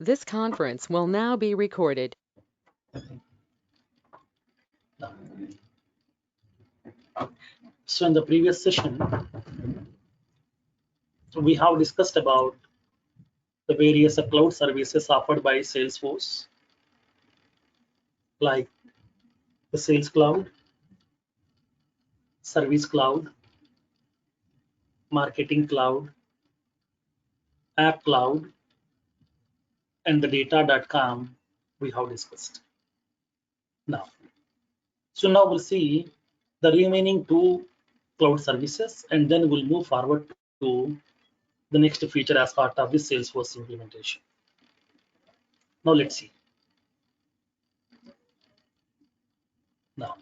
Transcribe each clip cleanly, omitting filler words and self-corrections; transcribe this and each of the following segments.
This conference will now be recorded. So in the previous session, we have discussed about the various cloud services offered by Salesforce, like the Sales Cloud, Service Cloud, Marketing Cloud, App Cloud, and the data.com we have discussed. Now we'll see the remaining two cloud services, and then we'll move forward to the next feature as part of this Salesforce implementation. Now let's see. Now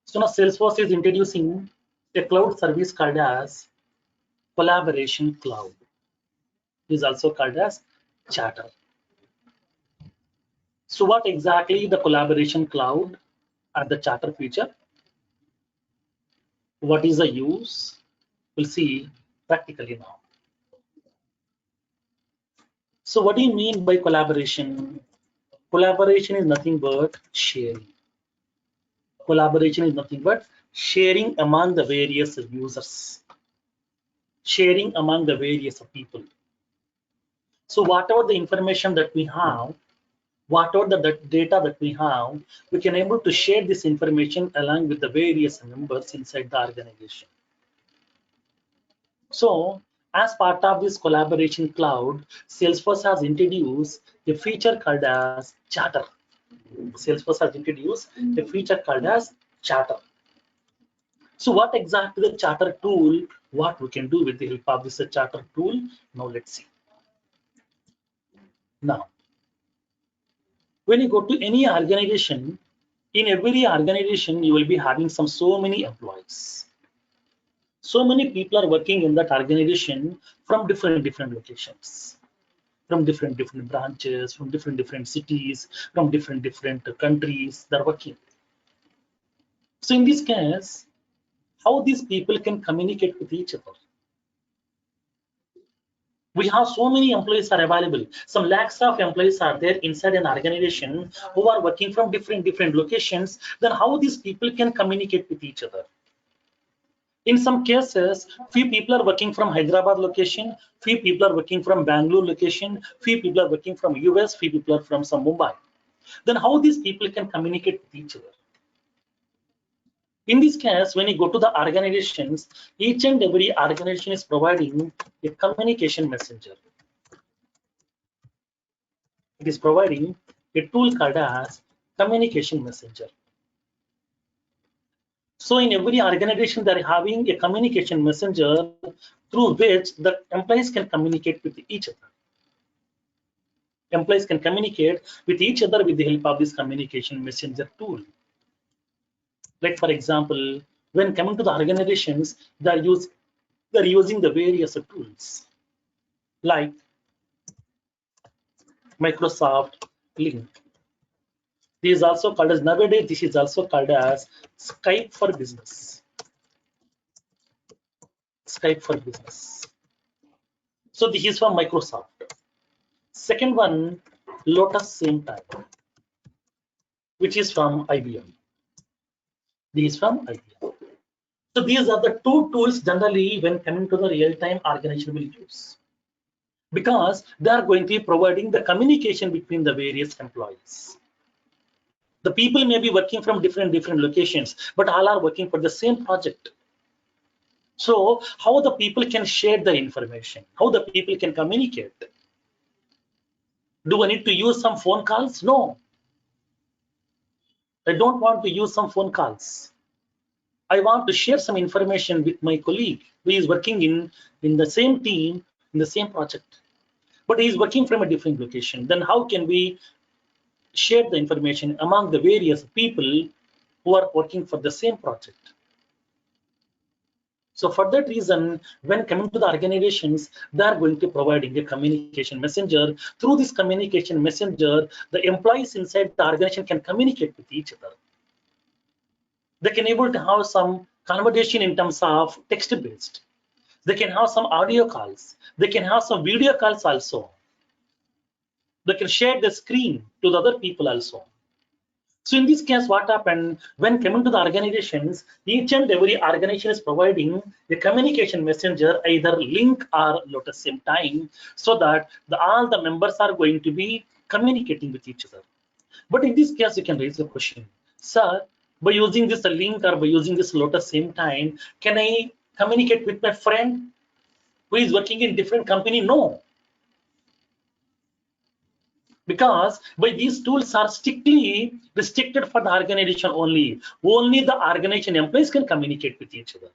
Salesforce is introducing a cloud service called as Collaboration Cloud. It is also called as Chatter. So what exactly the Collaboration Cloud and the Chatter feature? What is the use? We'll see practically now. So what do you mean by collaboration? Collaboration is nothing but sharing. Collaboration is nothing but sharing among the various users, sharing among the various people. So whatever the information that we have, whatever the data that we have, we can able to share this information along with the various members inside the organization. So as part of this collaboration cloud, Salesforce has introduced a feature called as Chatter. Salesforce has introduced a feature called as Chatter. So what exactly the Chatter tool, what we can do with the help of this Chatter tool? Now let's see. Now, when you go to any organization, in every organization, you will be having so many employees. So many people are working in that organization from different locations, from different branches, from different cities, from different countries. They're working. So in this case, how these people can communicate with each other? We have so many employees are available. Some lakhs of employees are there inside an organization who are working from different locations. Then how these people can communicate with each other? In some cases, few people are working from Hyderabad location, few people are working from Bangalore location, few people are working from US, few people are from some Mumbai. Then how these people can communicate with each other? In this case, when you go to the organizations, each and every organization is providing a communication messenger. It is providing a tool called as communication messenger. So in every organization, they're having a communication messenger through which the employees can communicate with each other. Employees can communicate with each other with the help of this communication messenger tool. Like for example, when coming to the organizations, they're using the various tools like Microsoft Link. This is also called as nowadays. This is also called as Skype for Business. Skype for Business. So this is from Microsoft. Second one, Lotus same time, which is from IBM. This is from IBM. So these are the two tools generally when coming to the real-time organization will use, because they are going to be providing the communication between the various employees. The people may be working from different locations, but all are working for the same project. So how the people can share the information, how the people can communicate? Do I need to use some phone calls? No, I don't want to use some phone calls. I want to share some information with my colleague who is working in the same team, in the same project, but he is working from a different location. Then how can we share the information among the various people who are working for the same project? So for that reason, when coming to the organizations, they are going to providing a communication messenger. Through this communication messenger, the employees inside the organization can communicate with each other. They can able to have some conversation in terms of text based. They can have some audio calls. They can have some video calls also. They can share the screen to the other people also. So in this case, what happened when coming to the organizations, each and every organization is providing the communication messenger, either link or at the same time, so that all the members are going to be communicating with each other. But in this case, you can raise a question, sir, by using this link or by using this Lotus same time, can I communicate with my friend who is working in different company? No, because by these tools are strictly restricted for the organization only. Only the organization employees can communicate with each other.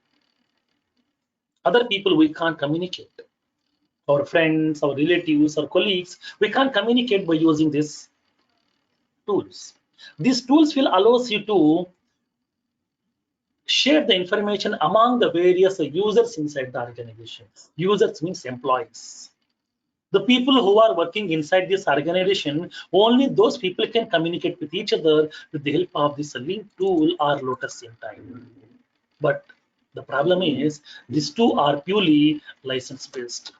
Other people we can't communicate. Our friends, our relatives, our colleagues, we can't communicate by using these tools. These tools will allow you to share the information among the various users inside the organization. Users means employees. The people who are working inside this organization, only those people can communicate with each other with the help of this link tool or Lotus same time. But the problem is these two are purely license based.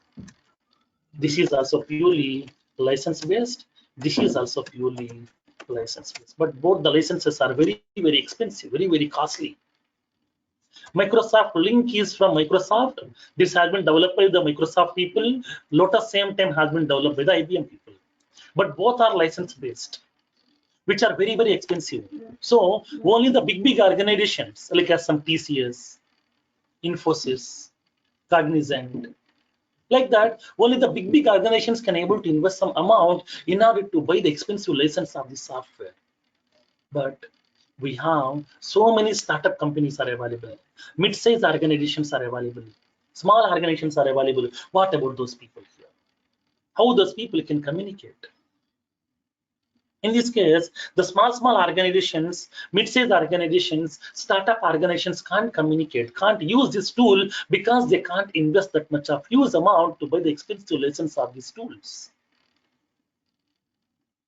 This is also purely license based. This is also purely license based. But both the licenses are very, very expensive, very, very costly. Microsoft Link is from Microsoft. This has been developed by the Microsoft people. Lotus same time has been developed by the IBM people. But both are license based, which are very, very expensive. So only the big organizations like as some TCS, Infosys, Cognizant, like that, only the big organizations can able to invest some amount in order to buy the expensive license of the software. But we have so many startup companies are available, mid-sized organizations are available, small organizations are available. What about those people here? How those people can communicate? In this case, the small organizations, mid-sized organizations, startup organizations can't communicate, can't use this tool because they can't invest that much of huge amount to buy the expensive license of these tools.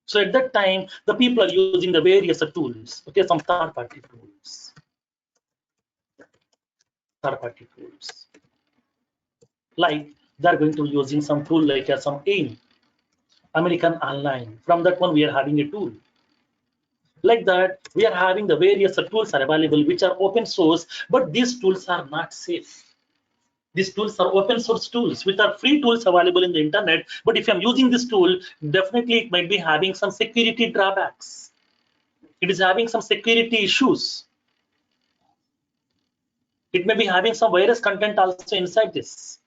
So at that time, the people are using the various tools, okay, some third-party tools. Third-party tools. Like they're going to be using some tool like some AIM, American Online. From that one, we are having a tool. Like that, we are having the various tools are available, which are open source, but these tools are not safe. These tools are open source tools, which are free tools available in the internet. But if I'm using this tool, definitely it might be having some security drawbacks. It is having some security issues. It may be having some virus content also inside this.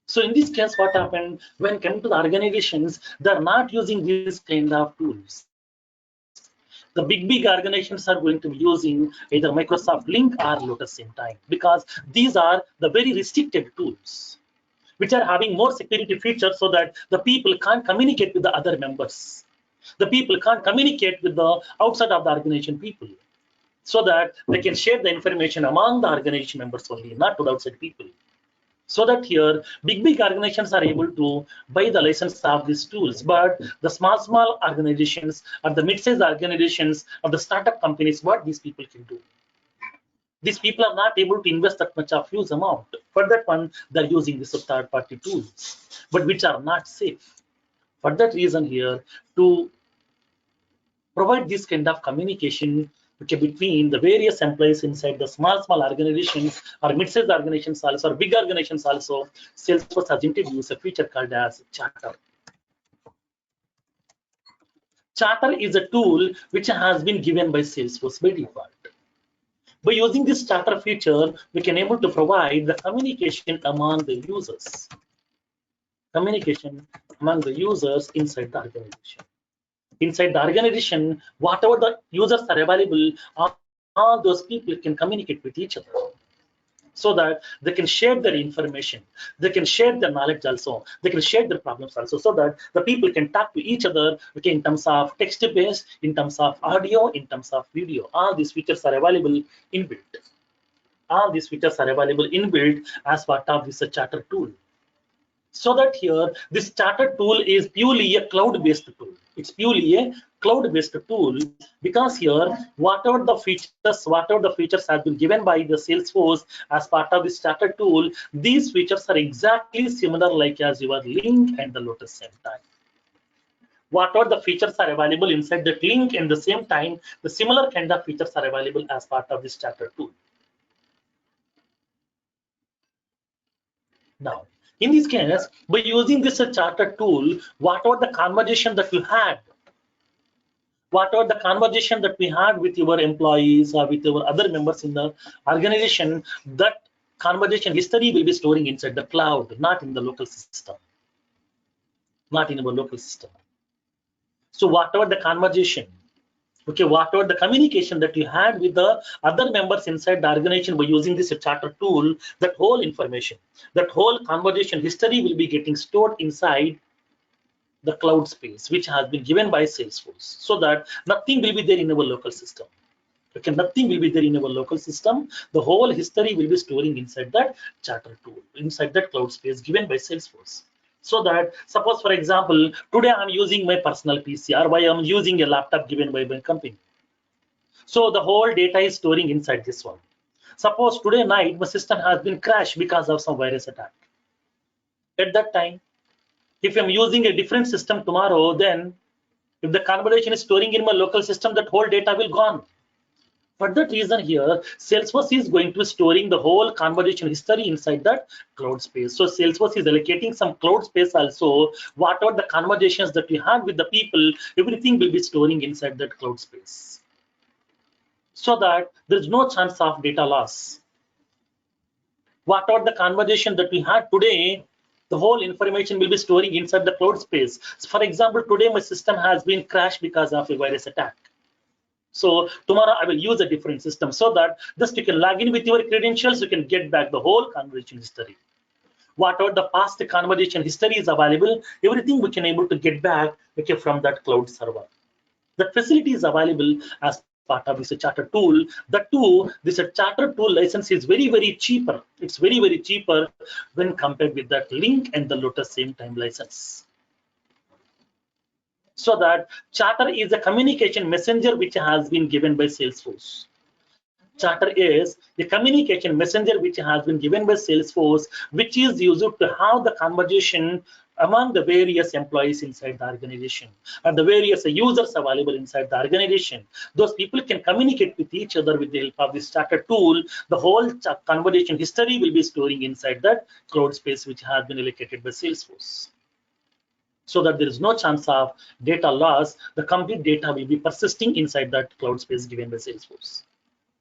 So in this case, what happened when coming to the organizations, they're not using these kind of tools. The big organizations are going to be using either Microsoft Link or Lotus same time, because these are the very restricted tools which are having more security features so that the people can't communicate with the other members. The people can't communicate with the outside of the organization people, so that they can share the information among the organization members only, not to the outside people. So that here big organizations are able to buy the license of these tools, but the small organizations or the mid-sized organizations or the startup companies, what these people can do, these people are not able to invest that much of huge amount. For that one, they're using this third-party tools, but which are not safe. For that reason here, to provide this kind of communication, okay, between the various employees inside the small organizations or mid-sized organizations also, or big organizations also, Salesforce has introduced a feature called as Charter. Charter is a tool which has been given by Salesforce by default. By using this Charter feature, we can able to provide the communication among the users. Communication among the users inside the organization. Inside the organization, whatever the users are available, all those people can communicate with each other, so that they can share their information, they can share their knowledge also, they can share their problems also, so that the people can talk to each other, okay, in terms of text-based, in terms of audio, in terms of video. All these features are available inbuilt. All these features are available inbuilt as part of this Charter tool. So that here, this Charter tool is purely a cloud-based tool. It's purely a cloud-based tool, because here, whatever the features have been given by the Salesforce as part of this Charter tool, these features are exactly similar like as your Link and the Lotus same time. Whatever the features are available inside that link, and the same time, the similar kind of features are available as part of this charter tool. Now, in this case, by using this charter tool, whatever the conversation that you had, whatever the conversation that we had with your employees or with your other members in the organization, that conversation history will be storing inside the cloud, not in the local system, not in our local system. So whatever the conversation, okay, whatever the communication that you had with the other members inside the organization by using this charter tool, that whole information, that whole conversation history will be getting stored inside the cloud space, which has been given by Salesforce, so that nothing will be there in our local system. Okay, nothing will be there in our local system. The whole history will be storing inside that charter tool, inside that cloud space given by Salesforce. So that, suppose for example, today I'm using my personal PC, or I'm using a laptop given by my company. So the whole data is storing inside this one. Suppose today night my system has been crashed because of some virus attack. At that time, if I'm using a different system tomorrow, then if the conversation is storing in my local system, that whole data will gone. For that reason here, Salesforce is going to be storing the whole conversation history inside that cloud space. So Salesforce is allocating some cloud space also. Whatever the conversations that we had with the people, everything will be storing inside that cloud space, so that there's no chance of data loss. Whatever the conversation that we had today, the whole information will be storing inside the cloud space. So for example, today my system has been crashed because of a virus attack. So tomorrow I will use a different system, so that just you can log in with your credentials, you can get back the whole conversation history. Whatever the past conversation history is available, everything we can able to get back, okay, from that cloud server. That facility is available as part of this charter tool. The two, this charter tool license is very, very cheaper. It's very, very cheaper when compared with that link and the Lotus same time license. So that charter is a communication messenger which has been given by Salesforce. Charter is the communication messenger which has been given by Salesforce, which is used to have the conversation among the various employees inside the organization and the various users available inside the organization. Those people can communicate with each other with the help of this charter tool. The whole conversation history will be storing inside that cloud space which has been allocated by Salesforce, so that there is no chance of data loss. The complete data will be persisting inside that cloud space given by Salesforce.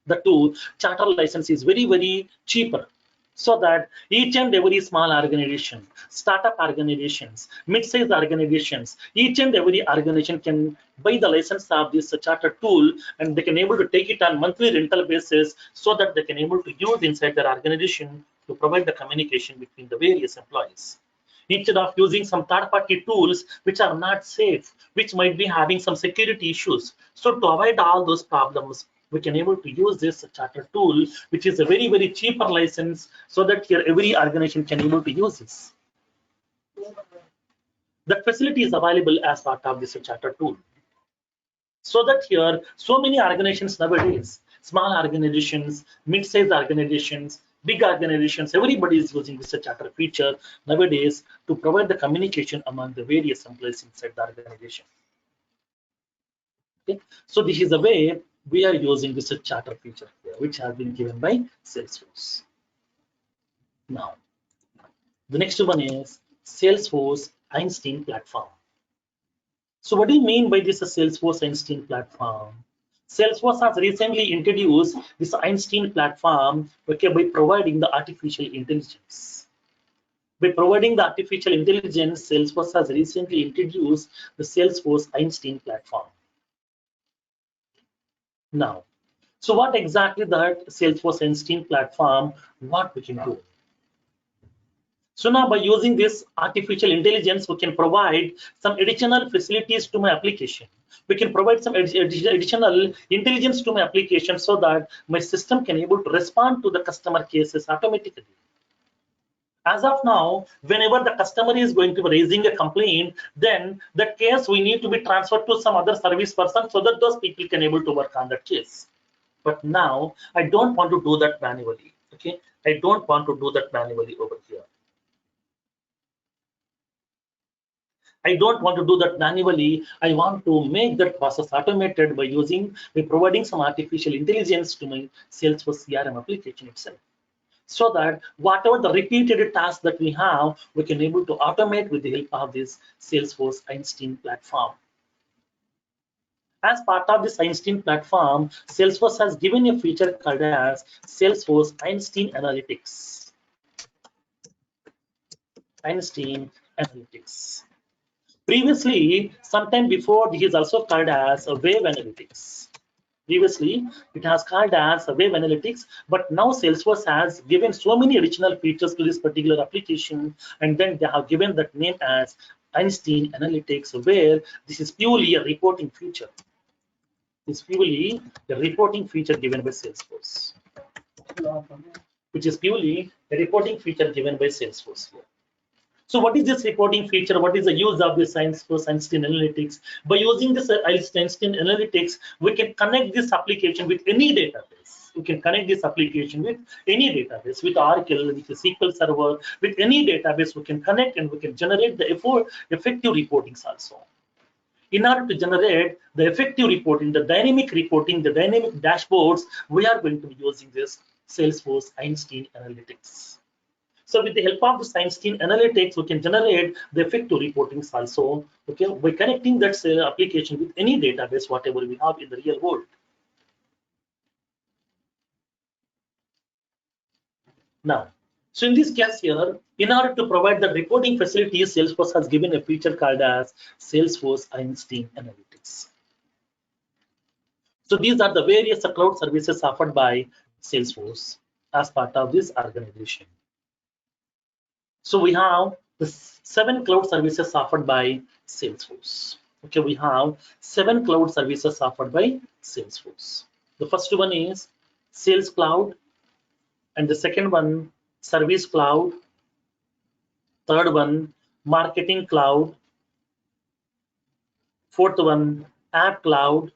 The two, charter license is very, very cheaper, so that each and every small organization, startup organizations, mid-sized organizations, each and every organization can buy the license of this charter tool, and they can able to take it on monthly rental basis, so that they can able to use inside their organization to provide the communication between the various employees, instead of using some third-party tools which are not safe, which might be having some security issues. So to avoid all those problems, we can able to use this charter tool, which is a very, very cheaper license, so that here every organization can able to use this. That facility is available as part of this charter tool. So that here, so many organizations nowadays, small organizations, mid-sized organizations, big organizations, everybody is using this charter feature nowadays to provide the communication among the various employees inside the organization. Okay, so this is the way we are using this charter feature here, which has been given by Salesforce. Now, the next one is Salesforce Einstein platform. So what do you mean by this Salesforce Einstein platform? Salesforce has recently introduced this Einstein platform, okay, by providing the artificial intelligence. By providing the artificial intelligence, Salesforce has recently introduced the Salesforce Einstein platform. Now, so what exactly that Salesforce Einstein platform, what we can do? So now by using this artificial intelligence, we can provide some additional facilities to my application. We can provide some additional intelligence to my application, so that my system can able to respond to the customer cases automatically. As of now, whenever the customer is going to be raising a complaint, then that case we need to be transferred to some other service person, so that those people can able to work on that case. But now I don't want to do that manually. Okay, I don't want to do that manually over here. I don't want to do that manually. I want to make that process automated by providing some artificial intelligence to my Salesforce CRM application itself. So that whatever the repeated tasks that we have, we can able to automate with the help of this Salesforce Einstein platform. As part of this Einstein platform, Salesforce has given a feature called as Salesforce Einstein Analytics. Einstein Analytics. Previously, sometime before, this is also called as a Wave Analytics. Previously, it has called as a Wave Analytics, but now Salesforce has given so many additional features to this particular application, and then they have given that name as Einstein Analytics, where this is purely a reporting feature. It's purely the reporting feature given by Salesforce, which is purely a reporting feature given by Salesforce here. So what is this reporting feature? What is the use of this Salesforce Einstein Analytics? By using this Einstein Analytics, we can connect this application with any database. We can connect this application with any database, with Oracle, with the SQL Server, with any database. We can connect and we can generate the effective reportings also. In order to generate the effective reporting, the dynamic dashboards, we are going to be using this Salesforce Einstein Analytics. So with the help of the Einstein Analytics, we can generate the effective reportings also, okay, by connecting that application with any database, whatever we have in the real world. Now, so in this case here, in order to provide the reporting facilities, Salesforce has given a feature called as Salesforce Einstein Analytics. So these are the various cloud services offered by Salesforce as part of this organization. So we have the 7 cloud services offered by Salesforce. Okay, we have 7 cloud services offered by Salesforce. The first one is Sales Cloud, and the second one, Service Cloud. Third one, Marketing Cloud. Fourth one, App Cloud.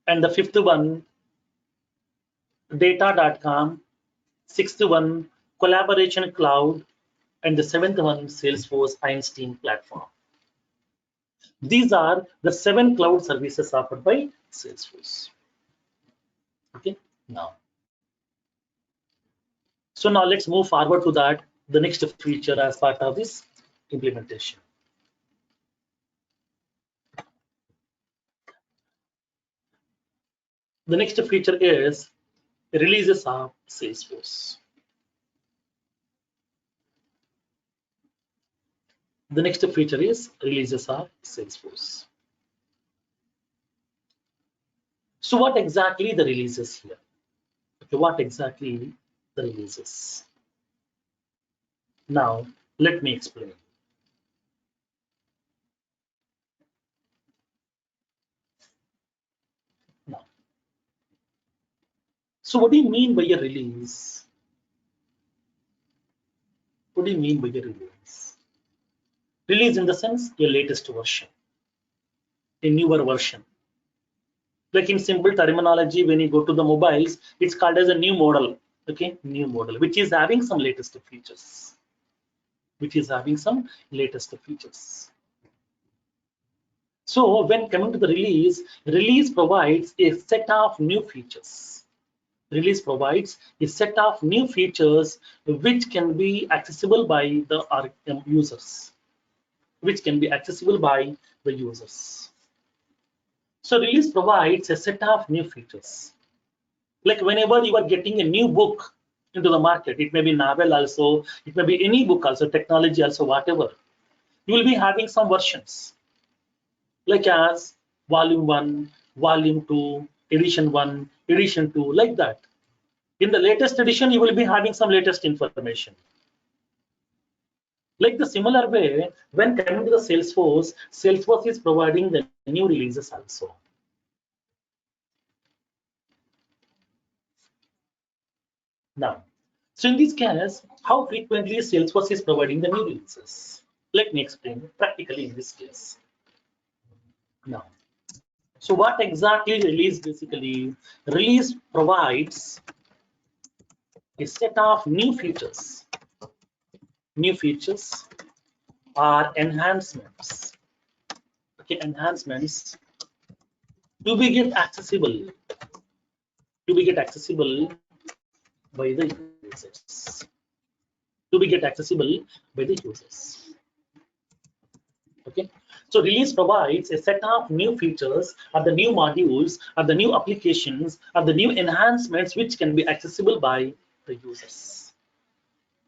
And the fifth one, Data.com. Sixth one, Collaboration Cloud. And the seventh one, Salesforce Einstein Platform. These are the 7 cloud services offered by Salesforce. Okay, now. So now let's move forward to that, the next feature as part of this implementation. The next feature is releases of Salesforce. The next feature is releases of Salesforce. So what exactly the releases here? Okay, what exactly the releases? Now, let me explain. Now, so what do you mean by a release? What do you mean by a release? Release in the sense your latest version, a newer version. Like in simple terminology, when you go to the mobiles, it's called as a new model. Okay, new model, which is having some latest features. Which is having some latest features. So when coming to the release provides a set of new features. Release provides a set of new features which can be accessible by the users. Which can be accessible by the users. So release provides a set of new features. Like whenever you are getting a new book into the market, it may be novel also, it may be any book also, technology also, whatever. You will be having some versions. Like as volume 1, volume 2, edition 1, edition 2, like that. In the latest edition, you will be having some latest information. Like the similar way, when coming to the Salesforce, Salesforce is providing the new releases also. Now, so in this case, how frequently Salesforce is providing the new releases? Let me explain practically in this case. Now, so what exactly release basically? Release provides a set of new features. new features or enhancements. Okay, enhancements to be get accessible by the users. To be get accessible by the users. Okay, so release provides a set of new features or the new modules or the new applications or the new enhancements which can be accessible by the users.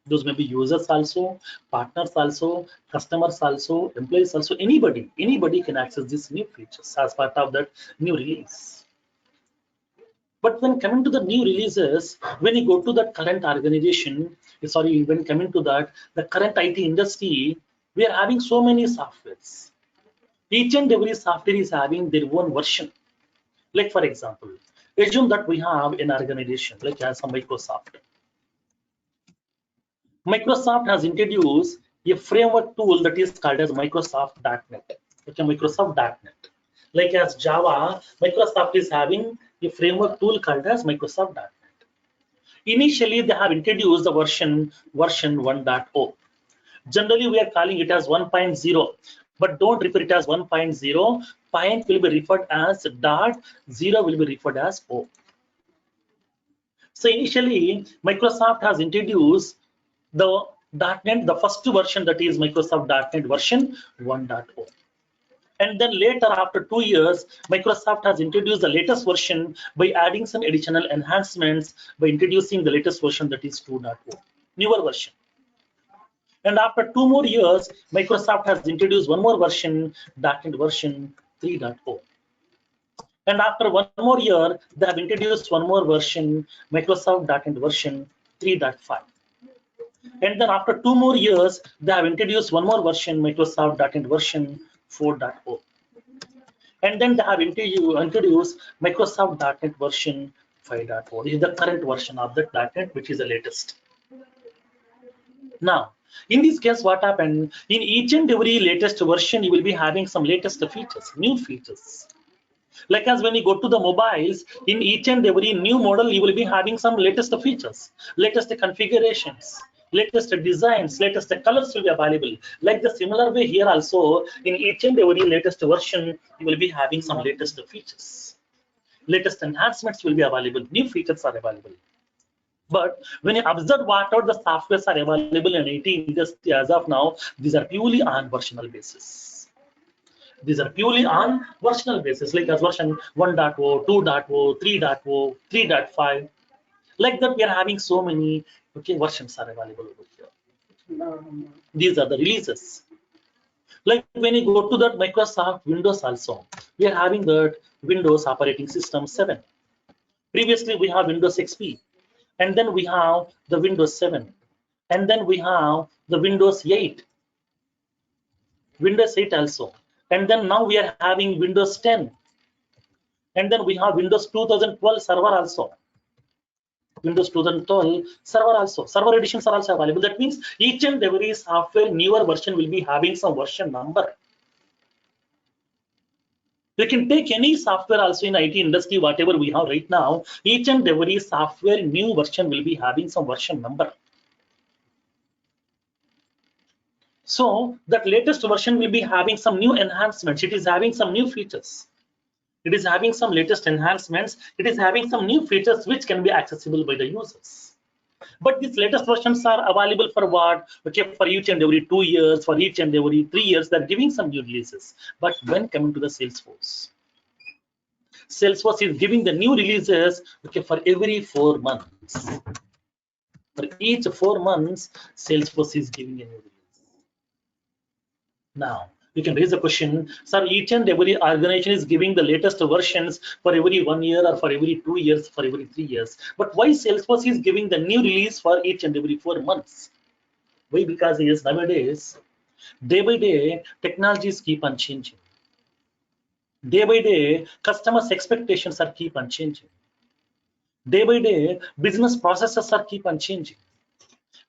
Those may be users also, partners also, customers also, employees also, anybody can access these new features as part of that new release. But when coming to the new releases, when you go to the current organization, sorry, when coming to that, the current IT industry, we are having so many softwares. Each and every software is having their own version. Like for example, assume that we have an organization like as a Microsoft. Microsoft has introduced a framework tool that is called as Microsoft.NET. Okay, Microsoft.NET. Like as Java, Microsoft is having a framework tool called as Microsoft.NET. Initially, they have introduced the version 1.0. Generally, we are calling it as 1.0, but don't refer it as 1.0. Point will be referred as dot, 0 will be referred as O. So initially, Microsoft has introduced the .NET, the first version, that is Microsoft.NET version 1.0. And then later, after 2 years, Microsoft has introduced the latest version by adding some additional enhancements by introducing the latest version, that is 2.0, newer version. And after 2 more years, Microsoft has introduced one more version, .NET version 3.0. And after 1 more year, they have introduced one more version, Microsoft.NET version 3.5. And then after 2 more years, they have introduced one more version, Microsoft.NET version 4.0. And then they have introduced Microsoft.NET version 5.0. This is the current version of the .NET, which is the latest. Now, in this case, what happened? In each and every latest version, you will be having some latest features, new features. Like as when you go to the mobiles, in each and every new model, you will be having some latest features, latest configurations, latest designs, latest colors will be available. Like the similar way here also, in each and every latest version, you will be having some latest features. Latest enhancements will be available, new features are available. But when you observe what are the softwares are available in IT industry as of now, these are purely on versional basis. These are purely on versional basis, like as version 1.0, 2.0, 3.0, 3.5. Like that, we are having so many versions are available over here. These are the releases. Like when you go to that Microsoft Windows also, we are having that Windows operating system 7. Previously, we have Windows XP. And then we have the Windows 7. And then we have the Windows 8. Windows 8 also. And then now we are having Windows 10. And then we have Windows 2012 server also. Windows 2012 server also. Server editions are also available. That means each and every software newer version will be having some version number. You can take any software also in IT industry, whatever we have right now. Each and every software new version will be having some version number. So that latest version will be having some new enhancements. It is having some new features. It is having some latest enhancements. It is having some new features which can be accessible by the users. But these latest versions are available for what? Okay, for each and every 2 years, for each and every 3 years, they're giving some new releases. But when coming to the Salesforce, Salesforce is giving the new releases for every 4 months. For each 4 months, Salesforce is giving a new release. Now, you can raise a question, sir, each and every organization is giving the latest versions for every 1 year or for every 2 years, for every 3 years. But why Salesforce is giving the new release for each and every 4 months? Why? Because yes, nowadays, day by day, technologies keep on changing. Day by day, customers' expectations are keep on changing. Day by day, business processes are keep on changing.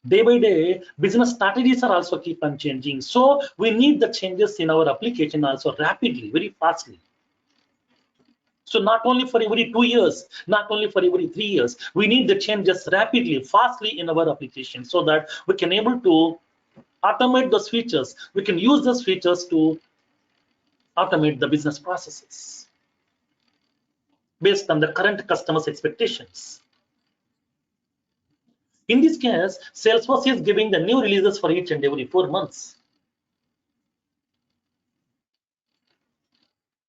Day by day, business strategies are also keep on changing. So we need the changes in our application also rapidly, very fastly. So not only for every 2 years, not only for every 3 years, we need the changes rapidly, fastly in our application so that we can able to automate those features. We can use those features to automate the business processes based on the current customers' expectations. In this case, Salesforce is giving the new releases for each and every 4 months.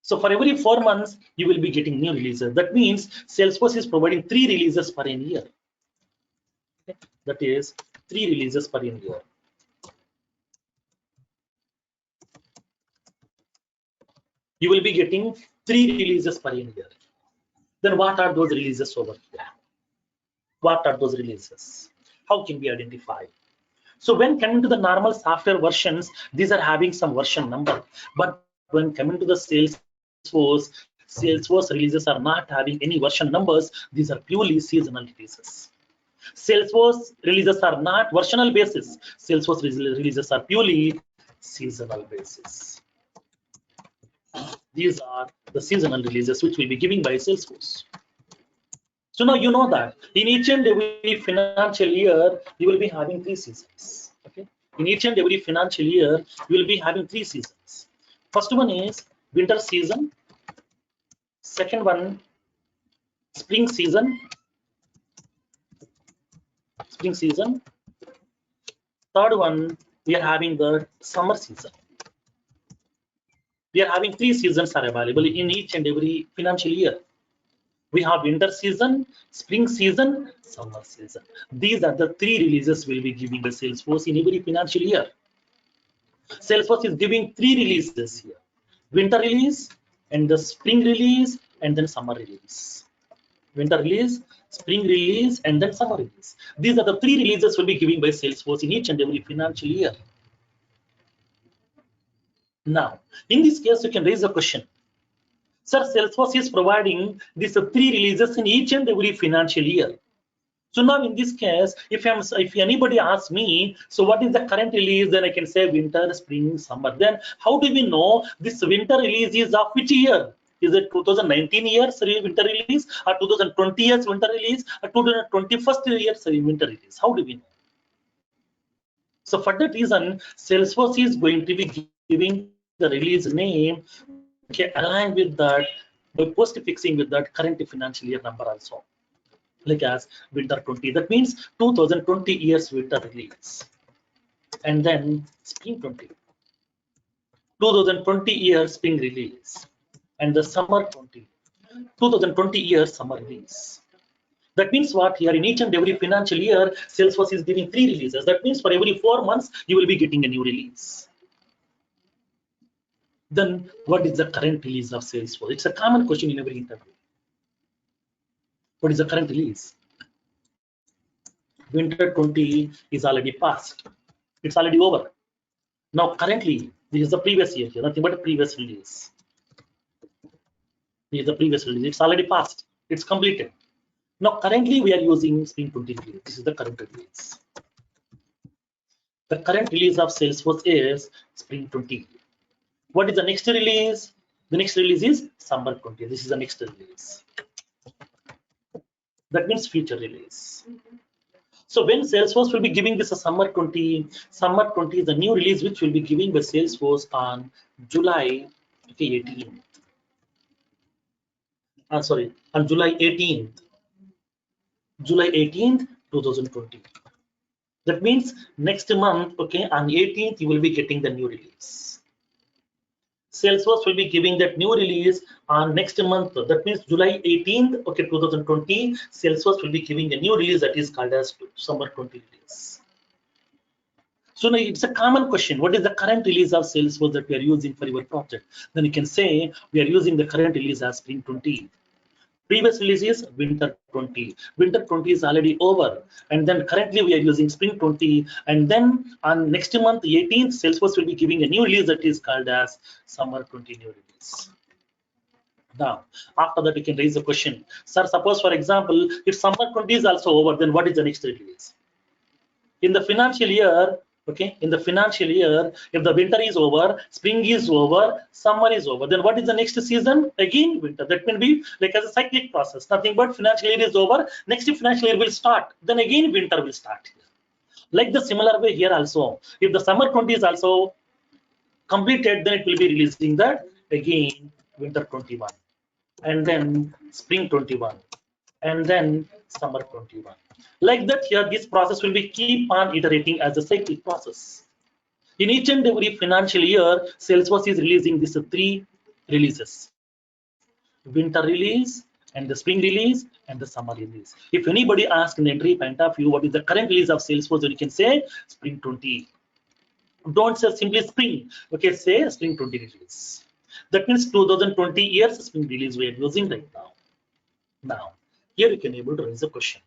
So for every 4 months, you will be getting new releases. That means Salesforce is providing 3 releases per year. Okay? That is 3 releases per year. You will be getting 3 releases per year. Then what are those releases over here? What are those releases? How can we identify? So when coming to the normal software versions, these are having some version number. But when coming to the Salesforce releases are not having any version numbers. These are purely seasonal releases. Salesforce releases are not versional basis. Salesforce releases are purely seasonal basis. These are the seasonal releases which will be given by Salesforce. So now you know that in each and every financial year, you will be having 3 seasons. Okay. In each and every financial year, you will be having 3 seasons. First one is winter season. Second one, spring season. Spring season. Third one, we are having the summer season. We are having 3 seasons are available in each and every financial year. We have winter season, spring season, summer season. These are the 3 releases we'll be giving the Salesforce in every financial year. Salesforce is giving 3 releases here: winter release, and the spring release, and then summer release. Winter release, spring release, and then summer release. These are the 3 releases we'll be giving by Salesforce in each and every financial year. Now, in this case, you can raise a question. Sir, Salesforce is providing these 3 releases in each and every financial year. So now in this case, if anybody asks me, so what is the current release, then I can say winter, spring, summer. Then how do we know this winter release is of which year? Is it 2019 year's winter release, or 2020 year's winter release, or 2021 year's winter release? How do we know? So for that reason, Salesforce is going to be giving the release name, okay, aligned with that, by post fixing with that current financial year number also. Like as winter 20, that means 2020 years winter release, and then spring 20, 2020 year spring release, and the summer 20, 2020 year summer release. That means what? Here in each and every financial year, Salesforce is giving 3 releases. That means for every 4 months, you will be getting a new release. Then what is the current release of Salesforce? It's a common question in every interview. What is the current release? Winter 20 is already past. It's already over. Now currently, this is the previous year here, nothing but a previous release. This is the previous release. It's already passed. It's completed. Now currently we are using spring 20 release. This is the current release. The current release of Salesforce is spring 20. What is the next release? The next release is summer 20. This is the next release. That means future release. So when Salesforce will be giving this a summer 20 is the new release which will be giving by Salesforce on July 18th. Sorry, on July 18th. July 18th, 2020. That means next month, okay, on 18th, you will be getting the new release. Salesforce will be giving that new release on next month. That means July 18th, okay, 2020. Salesforce will be giving a new release that is called as summer 20 release. So now it's a common question. What is the current release of Salesforce that we are using for your project? Then you can say we are using the current release as spring 20. Previous release is winter 20. Winter 20 is already over, and then currently we are using spring 20. And then on next month, 18th, Salesforce will be giving a new release that is called as summer 20 new release. Now, after that, we can raise the question, sir. Suppose, for example, if summer 20 is also over, then what is the next release? In the financial year, okay, in the financial year, if the winter is over, spring is over, summer is over, then what is the next season? Again, winter. That will be like as a cyclic process. Nothing but financial year is over, next financial year will start. Then again, winter will start here. Like the similar way here also, if the summer 20 is also completed, then it will be releasing that again winter 21, and then spring 21, and then summer 21. Like that here, this process will be keep on iterating as a cyclic process. In each and every financial year, Salesforce is releasing these three releases: winter release, and the spring release, and the summer release. If anybody asks in the entry point of view, what is the current release of Salesforce, then you can say spring 20. Don't say simply spring. Okay, say spring 20 release. That means 2020 years spring release we are using right now. Now, here you can able to raise a question.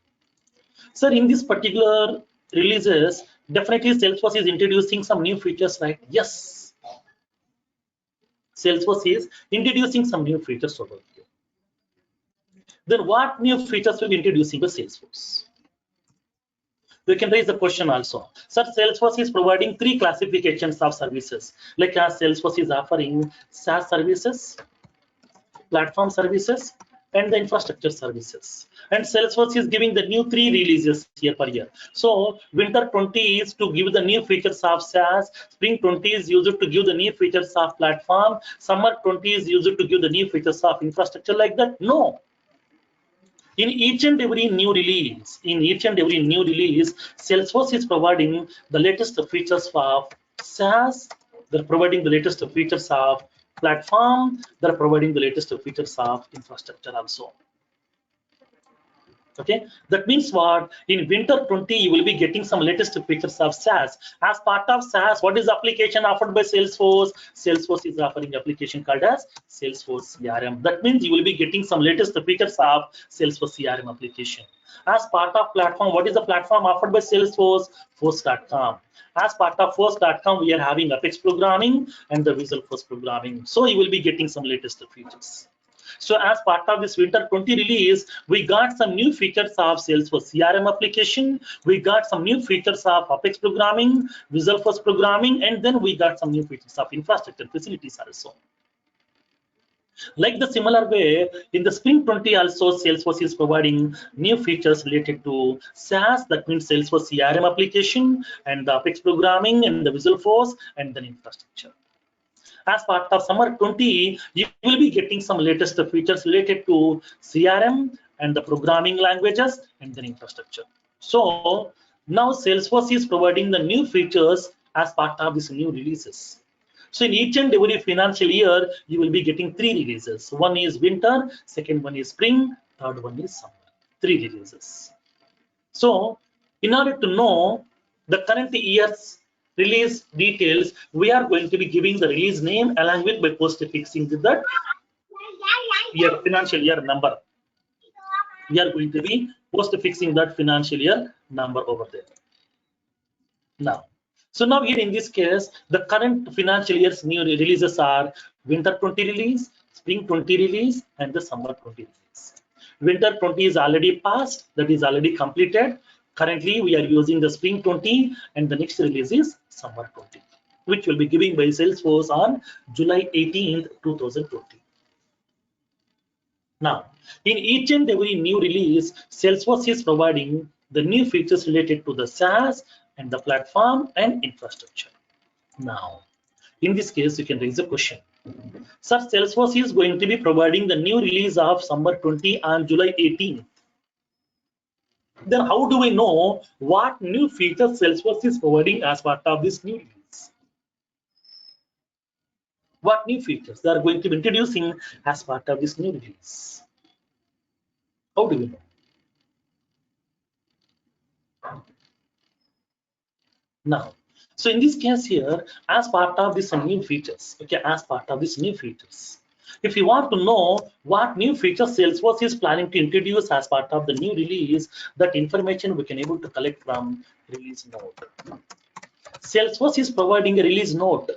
Sir, in this particular releases, definitely Salesforce is introducing some new features, right? Yes. Salesforce is introducing some new features over here. Then what new features will be introducing by Salesforce? We can raise the question also. Sir, Salesforce is providing three classifications of services. Like as Salesforce is offering SaaS services, platform services, and the infrastructure services. And Salesforce is giving the new three releases year per year. So winter 20 is to give the new features of SaaS, spring 20 is used to give the new features of platform, summer 20 is used to give the new features of infrastructure. Like that? No. In each and every new release, Salesforce is providing the latest features of SaaS. They're providing the latest features of platform. They're providing the latest features of infrastructure also. Okay, that means what? In winter 20, you will be getting some latest features of SaaS. As part of SaaS, what is the application offered by Salesforce? Salesforce is offering application called as Salesforce CRM. That means you will be getting some latest features of Salesforce CRM application. As part of platform, what is the platform offered by Salesforce? Force.com. As part of Force.com, we are having Apex programming and the Visual Force programming. So you will be getting some latest features. So as part of this winter 20 release, we got some new features of Salesforce CRM application. We got some new features of Apex programming, Visual Force programming, and then we got some new features of infrastructure facilities also. Like the similar way, in the spring 20 also, Salesforce is providing new features related to SaaS, that means Salesforce CRM application, and the Apex programming, and the Visual Force, and then infrastructure. As part of summer 20, you will be getting some latest features related to CRM and the programming languages and then infrastructure. So now Salesforce is providing the new features as part of these new releases. So in each and every financial year, you will be getting three releases. One is winter, second one is spring, third one is summer. Three releases. So in order to know the current year's release details, we are going to be giving the release name along with by post fixing that year financial year number. We are going to be post fixing that financial year number over there. Now, so now here in this case, the current financial year's new releases are winter 20 release, spring 20 release, and the summer 20 release. Winter 20 is already passed, that is already completed. Currently, we are using the spring 20, and the next release is summer 20, which will be given by Salesforce on July 18th, 2020. Now, in each and every new release, Salesforce is providing the new features related to the SaaS and the platform and infrastructure. Now, in this case, you can raise a question. Sir, Salesforce is going to be providing the new release of summer 20 on July 18th. Then how do we know what new features Salesforce is providing as part of this new release? What new features they are going to be introducing as part of this new release? How do we know? Now, so in this case here, as part of these new features, okay, as part of these new features, if you want to know what new features Salesforce is planning to introduce as part of the new release, that information we can able to collect from release note. Salesforce is providing a release note.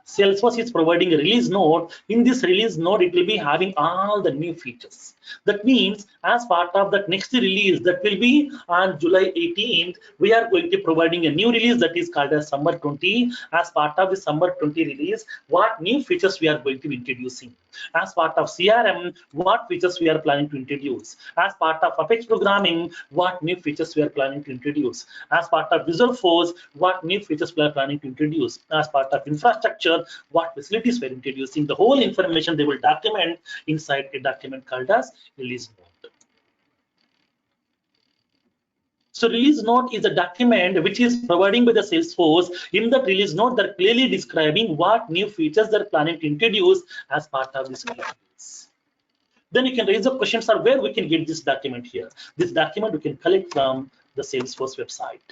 Salesforce is providing a release note. In this release note, it will be having all the new features. That means as part of that next release that will be on July 18th, we are going to be providing a new release that is called as Summer 20. As part of the Summer 20 release, what new features we are going to be introducing. As part of CRM, what features we are planning to introduce. As part of Apex programming, what new features we are planning to introduce. As part of Visual Force, what new features we are planning to introduce. As part of infrastructure, what facilities we are introducing. The whole information they will document inside a document called as release note. So release note is a document which is providing by the Salesforce. In that release note, they're clearly describing what new features they're planning to introduce as part of this release. Then you can raise the questions are where we can get this document here. This document we can collect from the Salesforce website.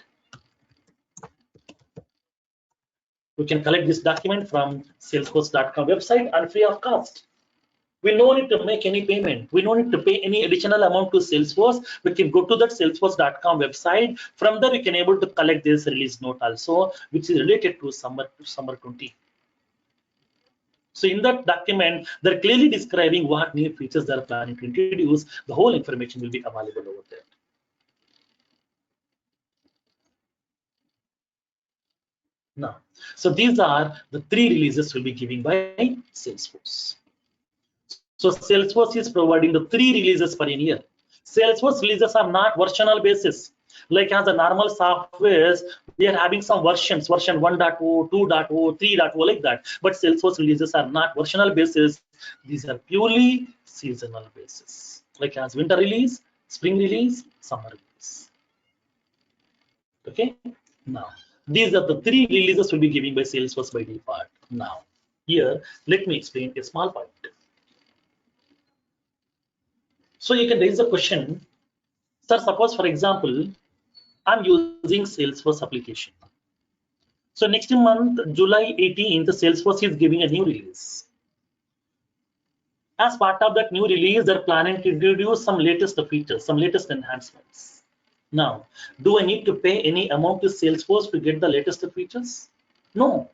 We can collect this document from salesforce.com website and free of cost. We no need to make any payment. We no need to pay any additional amount to Salesforce. We can go to that salesforce.com website. From there, we can able to collect this release note also, which is related to summer 20. So in that document, they're clearly describing what new features they're planning to introduce. The whole information will be available over there. Now, so these are the 3 releases we'll be giving by Salesforce. So Salesforce is providing the 3 releases per year. Salesforce releases are not versional basis. Like as a normal softwares, we are having some versions, version 1.0, 2.0, 3.0, like that. But Salesforce releases are not versional basis. These are purely seasonal basis. Like as winter release, spring release, summer release. Okay. Now, these are the 3 releases we'll be giving by Salesforce by default. Now, here, let me explain a small point. So you can raise the question, sir, suppose for example, I'm using Salesforce application. So next month, July 18th, Salesforce is giving a new release. As part of that new release, they're planning to introduce some latest features, some latest enhancements. Now, do I need to pay any amount to Salesforce to get the latest features? No.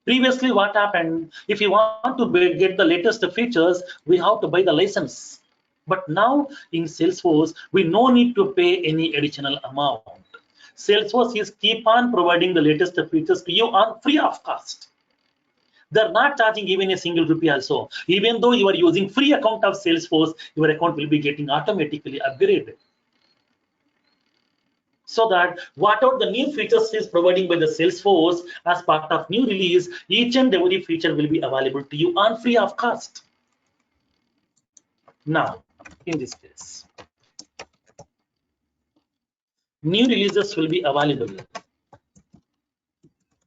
Previously, what happened? If you want to get the latest features, we have to buy the license. But now in Salesforce, we no need to pay any additional amount. Salesforce is keep on providing the latest features to you on free of cost. They're not charging even a single rupee also. Even though you are using free account of Salesforce, your account will be getting automatically upgraded. So that whatever the new features is providing by the Salesforce as part of new release, each and every feature will be available to you on free of cost. Now, in this case, new releases will be available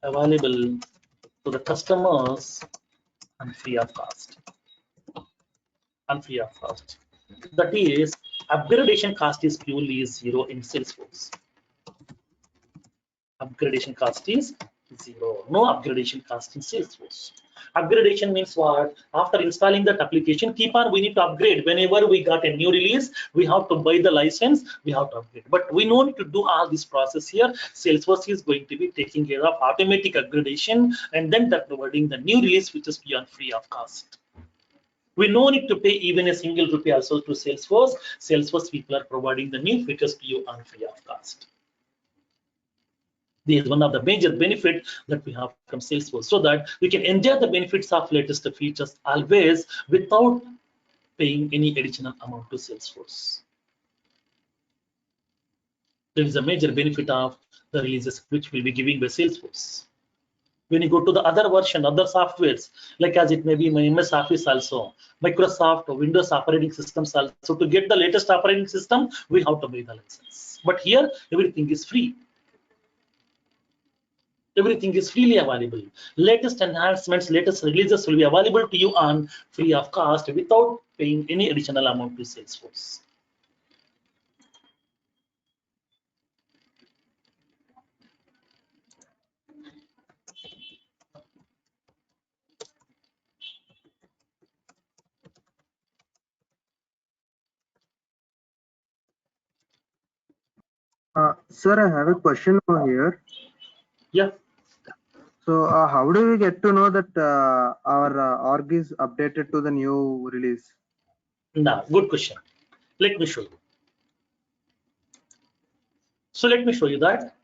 to the customers on free of cost. On free of cost. That is, upgradation cost is purely 0 in Salesforce. Upgradation cost is 0. No upgradation cost in Salesforce. Upgradation means what? After installing that application, keep on, we need to upgrade. Whenever we got a new release, we have to buy the license, we have to upgrade. But we don't need to do all this process here. Salesforce is going to be taking care of automatic upgradation, and then they're providing the new release, which is beyond free of cost. We no need to pay even a single rupee also to Salesforce. Salesforce people are providing the new features to you on free of cost. This is one of the major benefits that we have from Salesforce, so that we can enjoy the benefits of latest features always without paying any additional amount to Salesforce. There is a major benefit of the releases which will be giving by Salesforce. When you go to the other version, other softwares, like as it may be my MS Office also, Microsoft or Windows operating systems also, to get the latest operating system, we have to buy the license. But here, everything is free. Everything is freely available. Latest enhancements, latest releases will be available to you on free of cost without paying any additional amount to Salesforce. Sir, I have a question over here. Yeah. So, how do we get to know that our org is updated to the new release? Now, good question. Let me show you. So let me show you that.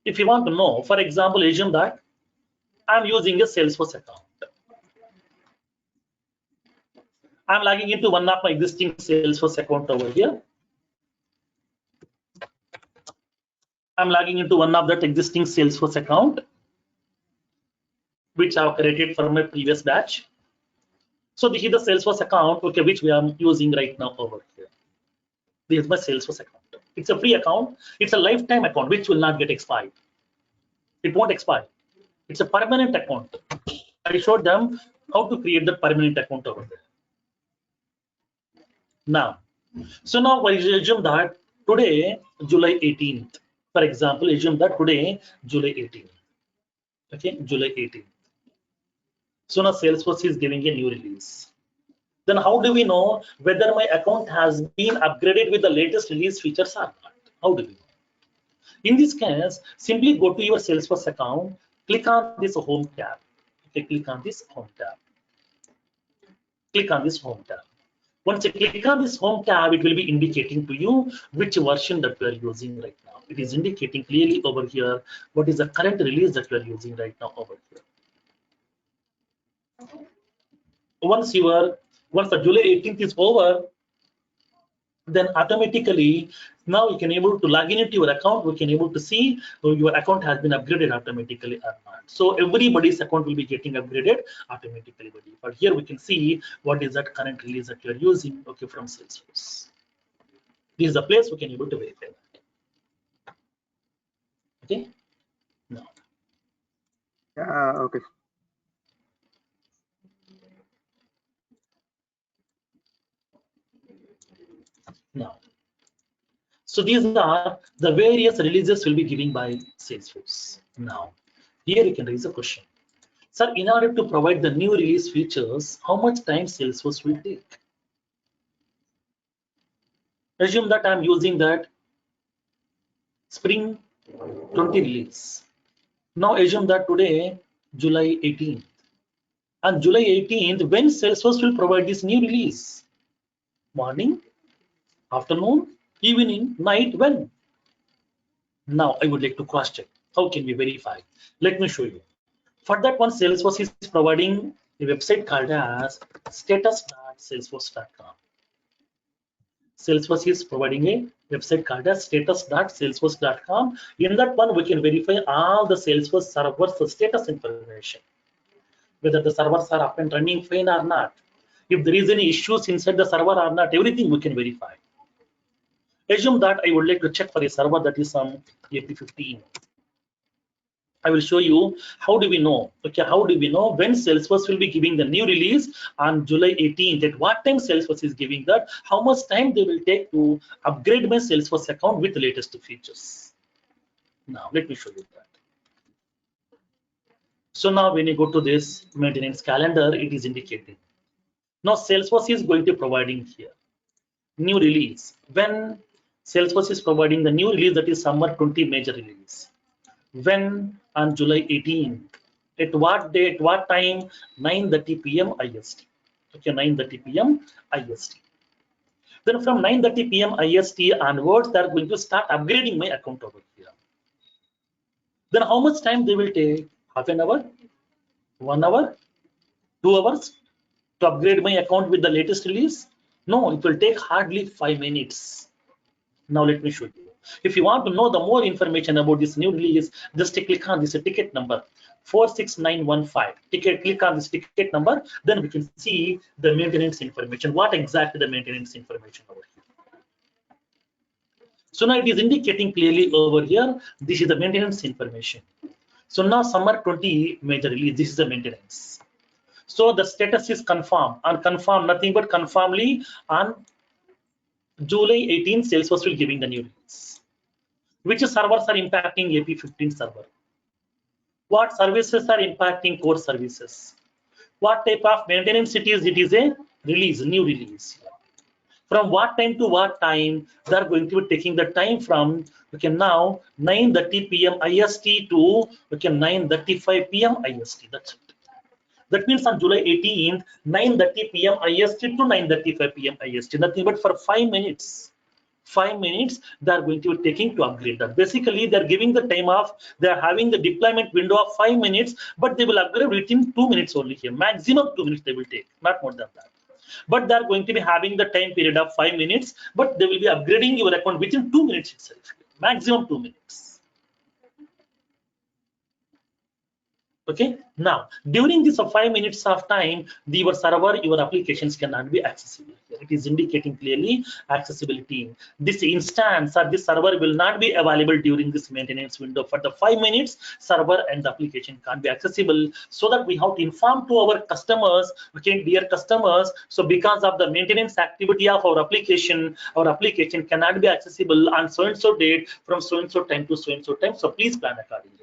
If you want to know, for example, assume that I'm using a Salesforce account. I'm logging into one of my existing Salesforce account over here. I'm logging into one of that existing Salesforce account, which I've created for my previous batch. So this is the Salesforce account, okay, which we are using right now over here. This is my Salesforce account. It's a free account. It's a lifetime account, which will not get expired. It won't expire. It's a permanent account. I showed them how to create the permanent account over there. Now, so now I assume that today, July 18th, for example, assume that today, July 18th. Okay, July 18th. So now Salesforce is giving a new release. Then how do we know whether my account has been upgraded with the latest release features or not? How do we know? In this case, simply go to your Salesforce account, click on this home tab. Okay, click on this home tab. Click on this home tab. Once you click on this home tab, it will be indicating to you which version that we are using right now. It is indicating clearly over here what is the current release that we are using right now over here. Once the July 18th is over, then automatically now you can able to log in into your account. We can able to see your account has been upgraded automatically or not. So everybody's account will be getting upgraded automatically. But here we can see what is that current release that you are using, okay, from Salesforce. This is the place we can able to verify that. Okay. Now. Yeah, okay. Now. So these are the various releases will be given by Salesforce. Now, here you can raise a question. Sir, in order to provide the new release features, how much time Salesforce will take? Assume that I'm using that Spring 20 release. Now assume that today, July 18th. On July 18th, when Salesforce will provide this new release? Morning, afternoon, evening, night, when? Now I would like to cross check. How can we verify? Let me show you. For that one, Salesforce is providing a website called as status.salesforce.com. Salesforce is providing a website called as status.salesforce.com. In that one, we can verify all the Salesforce servers status information, whether the servers are up and running fine or not. If there is any issues inside the server or not, everything we can verify. Assume that I would like to check for a server that is on AP15. I will show you how do we know. Okay, how do we know when Salesforce will be giving the new release on July 18th? At what time Salesforce is giving that? How much time they will take to upgrade my Salesforce account with the latest features? Now let me show you that. So now when you go to this maintenance calendar, it is indicating. Now Salesforce is going to providing here new release. When Salesforce is providing the new release, that is summer 20 major release. When on July 18th, at what date, what time? 9:30 p.m. IST. Okay, 9:30 p.m. IST. Then from 9:30 p.m. IST onwards, they are going to start upgrading my account over here. Then how much time they will take? Half an hour, 1 hour, 2 hours to upgrade my account with the latest release? No, it will take hardly 5 minutes. Now let me show you. If you want to know the more information about this new release, just click on this ticket number 46915. Click on this ticket number, then we can see the maintenance information. What exactly the maintenance information over here? So now it is indicating clearly over here. This is the maintenance information. So now summer 20 major release. This is the maintenance. So the status is confirmed. And confirm nothing but confirmly on July 18th, Salesforce will giving the new release. Which servers are impacting AP15 server? What services are impacting core services? What type of maintenance it is? It is a release, new release. From what time to what time? They are going to be taking the time from now 9:30 p.m. IST to 9:35 p.m. IST. That's it. That means on July 18th, 9:30 p.m. IST to 9:35 p.m. IST. Nothing but for 5 minutes. 5 minutes they are going to be taking to upgrade that. Basically, they're giving the time of, they're having the deployment window of 5 minutes, but they will upgrade within 2 minutes only here. Maximum 2 minutes they will take, not more than that. But they're going to be having the time period of 5 minutes, but they will be upgrading your account within 2 minutes itself. Maximum 2 minutes. Okay, now during this 5 minutes of time, your server, your applications cannot be accessible. It is indicating clearly accessibility. This instance or this server will not be available during this maintenance window. For the 5 minutes, server and the application can't be accessible, so that we have to inform to our customers, okay, dear customers, so because of the maintenance activity of our application cannot be accessible on so and so date from so and so time to so and so time, so please plan accordingly.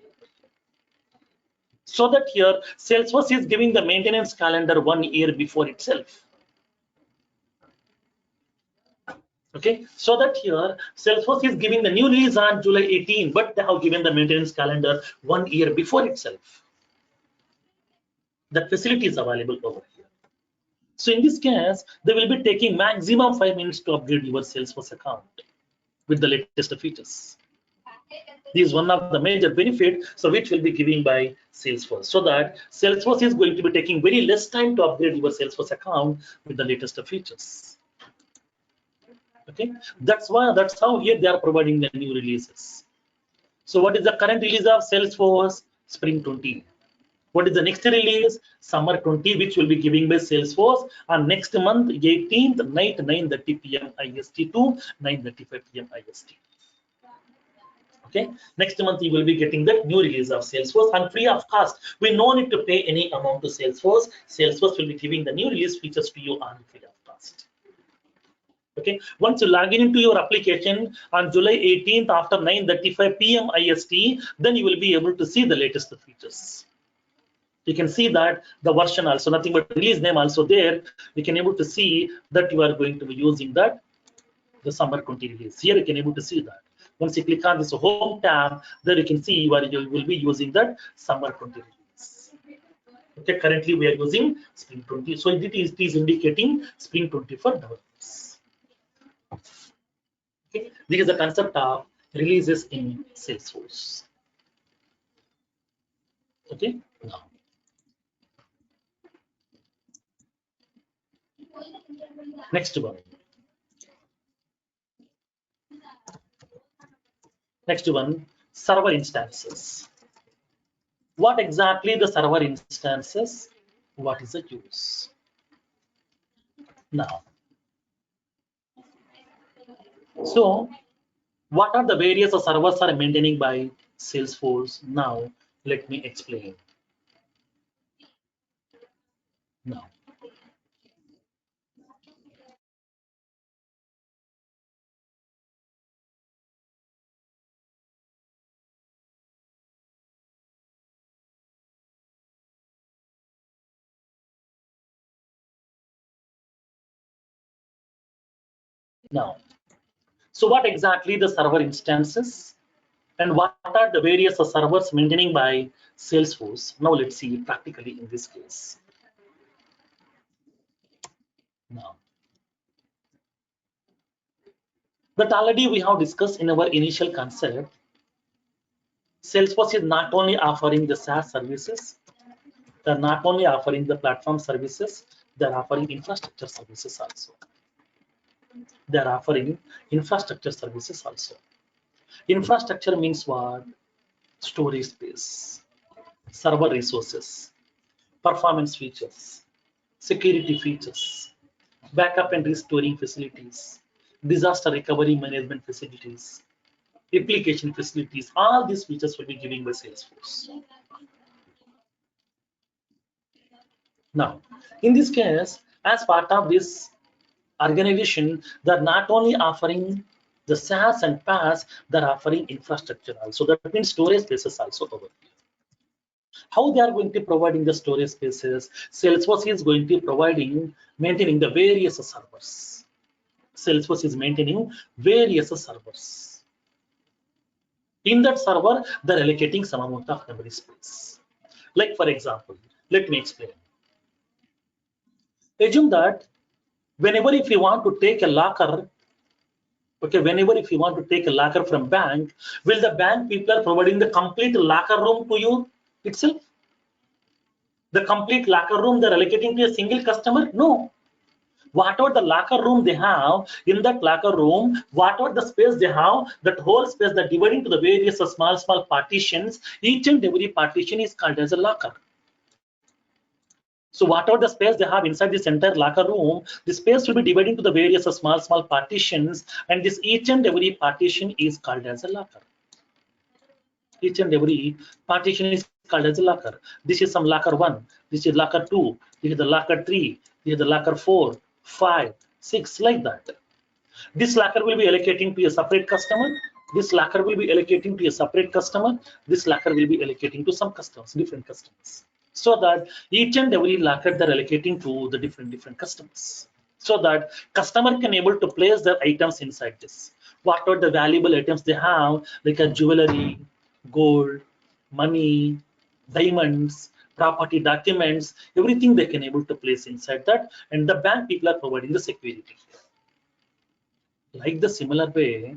So that here Salesforce is giving the maintenance calendar 1 year before itself. Okay, so that here Salesforce is giving the new release on July 18, but they have given the maintenance calendar 1 year before itself. That facility is available over here. So in this case, they will be taking maximum 5 minutes to upgrade your Salesforce account with the latest features. This is one of the major benefits, so which will be given by Salesforce, so that Salesforce is going to be taking very less time to upgrade your Salesforce account with the latest features. Okay, that's how here they are providing the new releases. So what is the current release of Salesforce? Spring 20. What is the next release? Summer 20, which will be giving by Salesforce on next month 18th night 9:30 p.m. IST to 9:35 p.m. IST. Okay, next month you will be getting the new release of Salesforce and free of cost. We no need to pay any amount to Salesforce. Salesforce will be giving the new release features to you on free of cost. Okay, once you log in into your application on July 18th after 9:35 p.m. IST, then you will be able to see the latest features. You can see that the version also, nothing but release name also there. You can able to see that you are going to be using that the summer 20 release. Here you can able to see that. Once you click on this home tab, there you can see you will be using that summer 20 release. Okay, currently we are using spring 20, so it is indicating spring 20 for developers. Okay, this is the concept of releases in Salesforce. Okay, now next one. Next one, server instances. What exactly the server instances? What is the use? Now, so what are the various servers are maintaining by Salesforce? Now, let me explain. Now, so what exactly the server instances and what are the various servers maintaining by Salesforce? Now, let's see practically in this case. Now, that already we have discussed in our initial concept. Salesforce is not only offering the SaaS services, they're not only offering the platform services, they're offering infrastructure services also. They're offering infrastructure services also. Infrastructure means what? Storage space, server resources, performance features, security features, backup and restoring facilities, disaster recovery management facilities, application facilities. All these features will be given by Salesforce. Now, in this case, as part of this organization, they're not only offering the SaaS and PaaS, they're offering infrastructure also. That means storage spaces also over here. How they are going to providing the storage spaces? Salesforce is going to providing, maintaining the various servers. Salesforce is maintaining various servers. In that server, they're allocating some amount of memory space. Like for example, let me explain. Assume that whenever if you want to take a locker, okay, whenever if you want to take a locker from bank, will the bank people are providing the complete locker room to you itself? The complete locker room they're allocating to a single customer? No. Whatever the locker room they have, in that locker room, whatever the space they have, that whole space they're dividing to the various small partitions. Each and every partition is called as a locker. So whatever the space they have inside this entire locker room, the space will be divided into the various small partitions, and this each and every partition is called as a locker. Each and every partition is called as a locker. This is some locker 1, this is locker 2, this is the locker 3, this is the locker 4, 5, 6, like that. This locker will be allocating to a separate customer. This locker will be allocating to a separate customer. This locker will be allocating to some customers, different customers. So that each and every locker they're allocating to the different customers. So that customer can able to place their items inside this. What are the valuable items they have, like a jewelry, gold, money, diamonds, property documents, everything they can able to place inside that, and the bank people are providing the security. Like the similar way,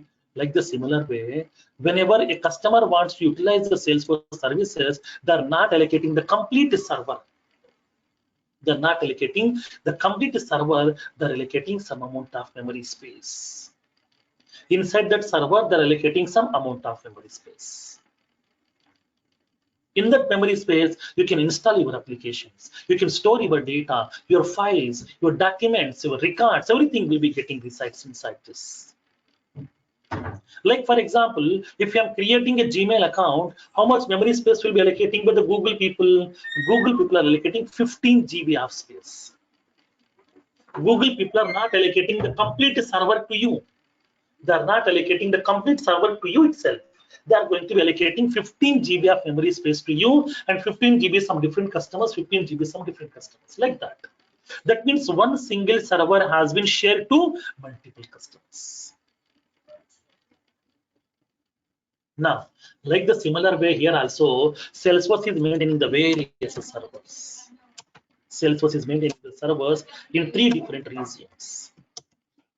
whenever a customer wants to utilize the Salesforce services, they're not allocating the complete server. They're not allocating the complete server, they're allocating some amount of memory space. Inside that server, they're allocating some amount of memory space. In that memory space, you can install your applications, you can store your data, your files, your documents, your records, everything will be getting resides inside this. Like for example, if I'm creating a Gmail account, how much memory space will be allocating by the Google people? Google people are allocating 15 GB of space. Google people are not allocating the complete server to you. They are not allocating the complete server to you itself. They are going to be allocating 15 GB of memory space to you, and 15 GB some different customers, 15 GB some different customers, like that. That means one single server has been shared to multiple customers. Now, like the similar way here also, Salesforce is maintaining the various servers. Salesforce is maintaining the servers in 3 different regions.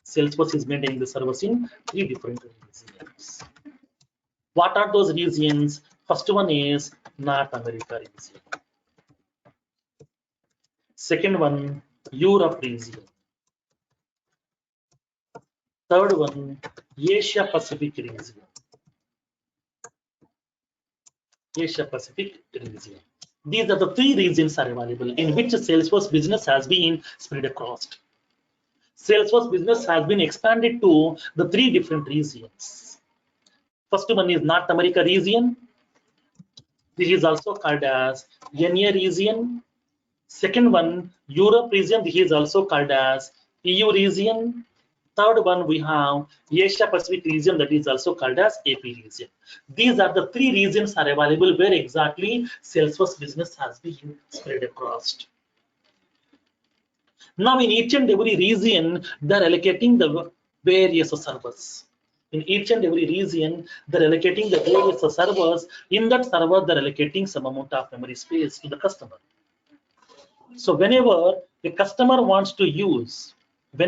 Salesforce is maintaining the servers in 3 different regions. What are those regions? First one is North America region. Second one, Europe region. Third one, Asia Pacific region. Asia Pacific region. These are the 3 regions are available in which Salesforce business has been spread across. Salesforce business has been expanded to the 3 different regions. First one is North America region. This is also called as EMEA region. Second one, Europe region. This is also called as EU region. Third one, we have Asia Pacific region, that is also called as AP region. These are the 3 regions are available where exactly Salesforce business has been spread across. Now in each and every region, they're allocating the various servers. In each and every region, they're allocating the various servers. In that server, they're allocating some amount of memory space to the customer. So whenever a customer wants to use the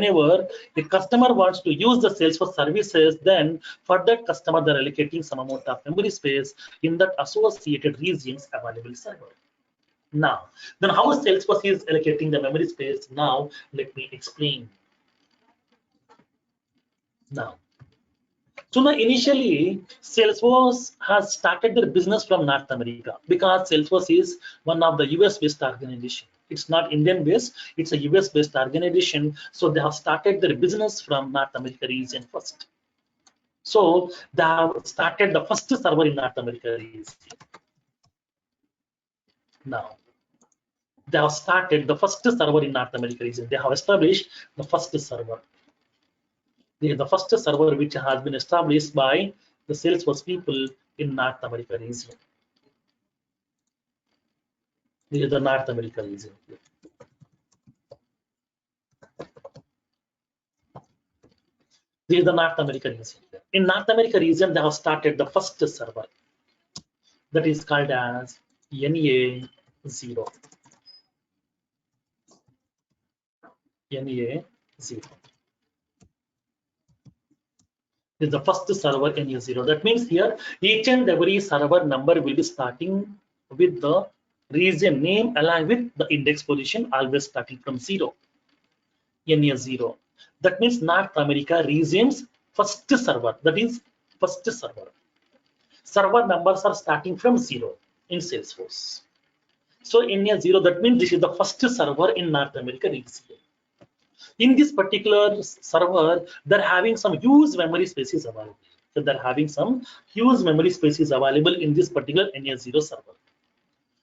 Salesforce services, then for that customer, they're allocating some amount of memory space in that associated regions available server. Now, then how Salesforce is allocating the memory space? Now, let me explain. Now, so now initially, Salesforce has started their business from North America because Salesforce is one of the US-based organization. It's not Indian-based, it's a US-based organization. So they have started their business from North America region first. So they have started the first server in North America region. Now, they have started the first server in North America region. They have established the first server. This is the first server which has been established by the Salesforce people in North America region. This is the North America region. This is the North America region. In North America region, they have started the first server that is called as NA0. NA0. Is the first server NA0. That means here each and every server number will be starting with the region name along with the index position, always starting from 0. NA0. That means North America region's first server. That is first server. Server numbers are starting from 0 in Salesforce. So NA0, that means this is the first server in North America region. In this particular server, they're having some huge memory spaces available. So they're having some huge memory spaces available in this particular NA0 server.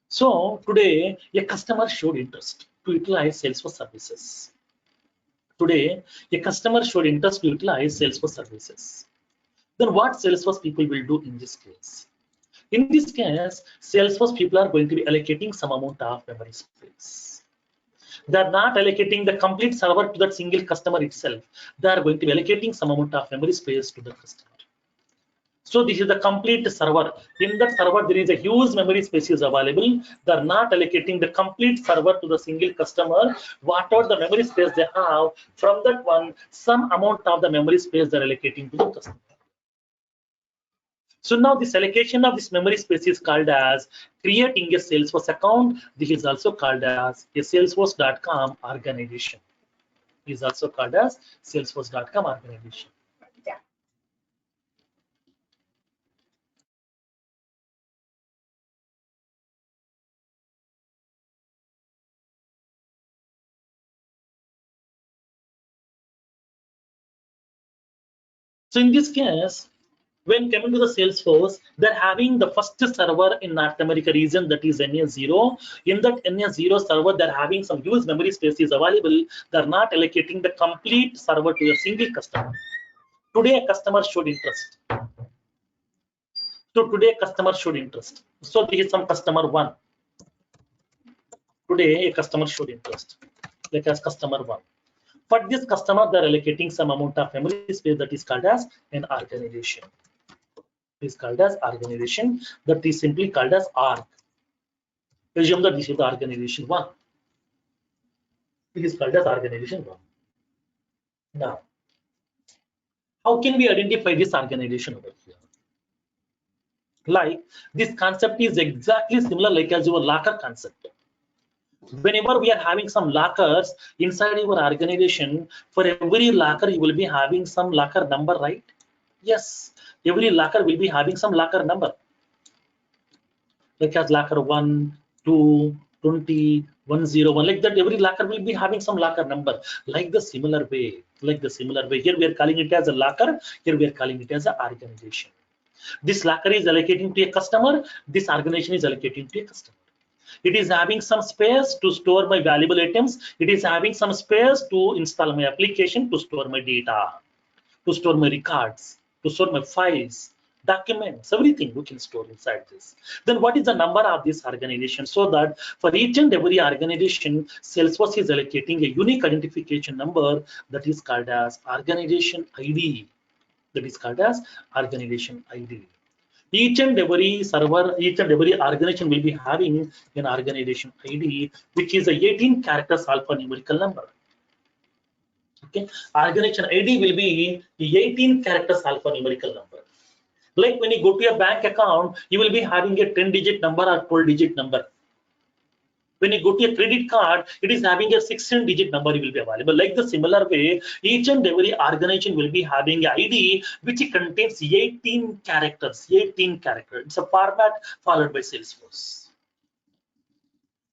So today, a customer showed interest to utilize Salesforce services. Today, a customer showed interest to utilize Salesforce services. Then what Salesforce people will do in this case? In this case, Salesforce people are going to be allocating some amount of memory space. They are not allocating the complete server to that single customer itself. They are going to be allocating some amount of memory space to the customer. So this is the complete server. In that server, there is a huge memory space is available. They are not allocating the complete server to the single customer. Whatever the memory space they have, from that one, some amount of the memory space they are allocating to the customer. So now this allocation of this memory space is called as creating a Salesforce account. This is also called as a Salesforce.com organization. Is also called as Salesforce.com organization. So in this case, when coming to the Salesforce, they're having the first server in North America region, that is NA0. In that NA0 server, they're having some huge memory spaces available. They're not allocating the complete server to a single customer. Today, a customer showed interest. So today, customer showed interest. So this is some customer one. Today, a customer showed interest. Like as customer one. For this customer, they're allocating some amount of memory space that is called as an organization. Is called as organization, that is simply called as org. Assume that this is the organization one. It is called as organization one. Now, how can we identify this organization over here? Like this concept is exactly similar like as your locker concept. Whenever we are having some lockers inside your organization, for every locker you will be having some locker number, right? Yes, every locker will be having some locker number. Like as locker 1, 2, 20, 101, like that, every locker will be having some locker number. Like the similar way, here we are calling it as a locker, here we are calling it as an organization. This locker is allocating to a customer, this organization is allocating to a customer. It is having some space to store my valuable items, it is having some space to install my application, to store my data, to store my records, to store my files, documents, everything we can store inside this. Then what is the number of this organization? So that for each and every organization, Salesforce is allocating a unique identification number that is called as organization ID. That is called as organization ID. Each and every server, each and every organization will be having an organization ID, which is a 18 characters alphanumerical number. Okay, organization ID will be 18 characters alphanumerical number. Like when you go to your bank account, you will be having a 10-digit number or 12-digit number. When you go to a credit card, it is having a 16-digit number will be available. Like the similar way, each and every organization will be having an ID which contains 18 characters. 18 characters. It's a format followed by Salesforce.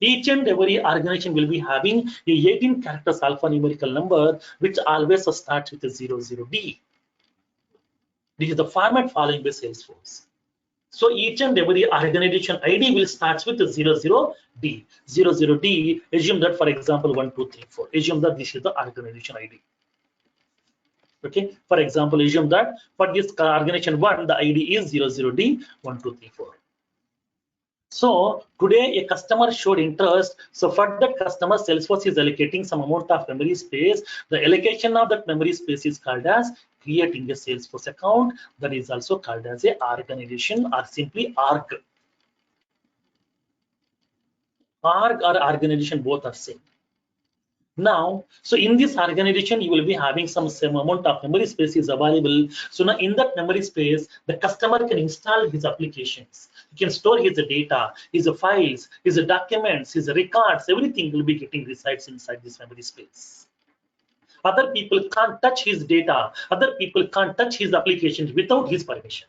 Each and every organization will be having a 18 characters alphanumerical number which always starts with a 00D. This is the format following by Salesforce. So each and every organization ID will start with a 00D. 00D, assume that for example 1, 2, 3, 4. Assume that this is the organization ID. Okay, for example, assume that for this organization 1, the ID is 00D 1, 2, 3, 4. So today a customer showed interest. So for that customer, Salesforce is allocating some amount of memory space. The allocation of that memory space is called as creating a Salesforce account. That is also called as a organization or simply org. Org or organization both are same. Now, so in this organization, you will be having some amount of memory space is available. So now in that memory space, the customer can install his applications. He can store his data, his files, his documents, his records, everything will be getting resides inside this memory space. Other people can't touch his data. Other people can't touch his applications without his permission.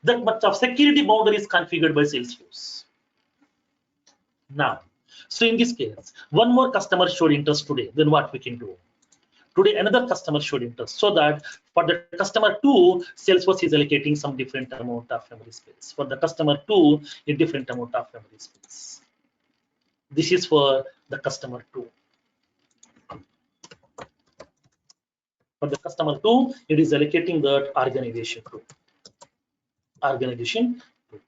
That much of security boundary is configured by Salesforce. Now, so in this case, one more customer showed interest today. Then what we can do? Today, another customer showed interest. So that for the customer 2, Salesforce is allocating some different amount of memory space. For the customer 2, a different amount of memory space. This is for the customer 2. For the customer 2, it is allocating that organization 2. Organization 2.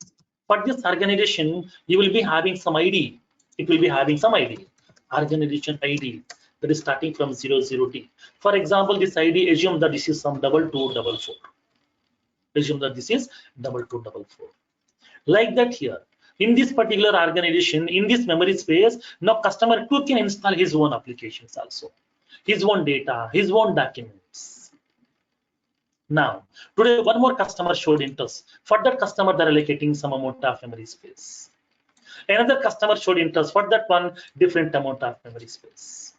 For this organization, you will be having some ID. It will be having some ID. Organization ID that is starting from 00T. For example, this ID, assume that this is some 2244. Assume that this is 2244. Like that here. In this particular organization, in this memory space, now customer 2 can install his own applications also. His own data, his own documents. Now, today one more customer showed interest. For that customer, they're allocating some amount of memory space. Another customer showed interest. For that one, different amount of memory space.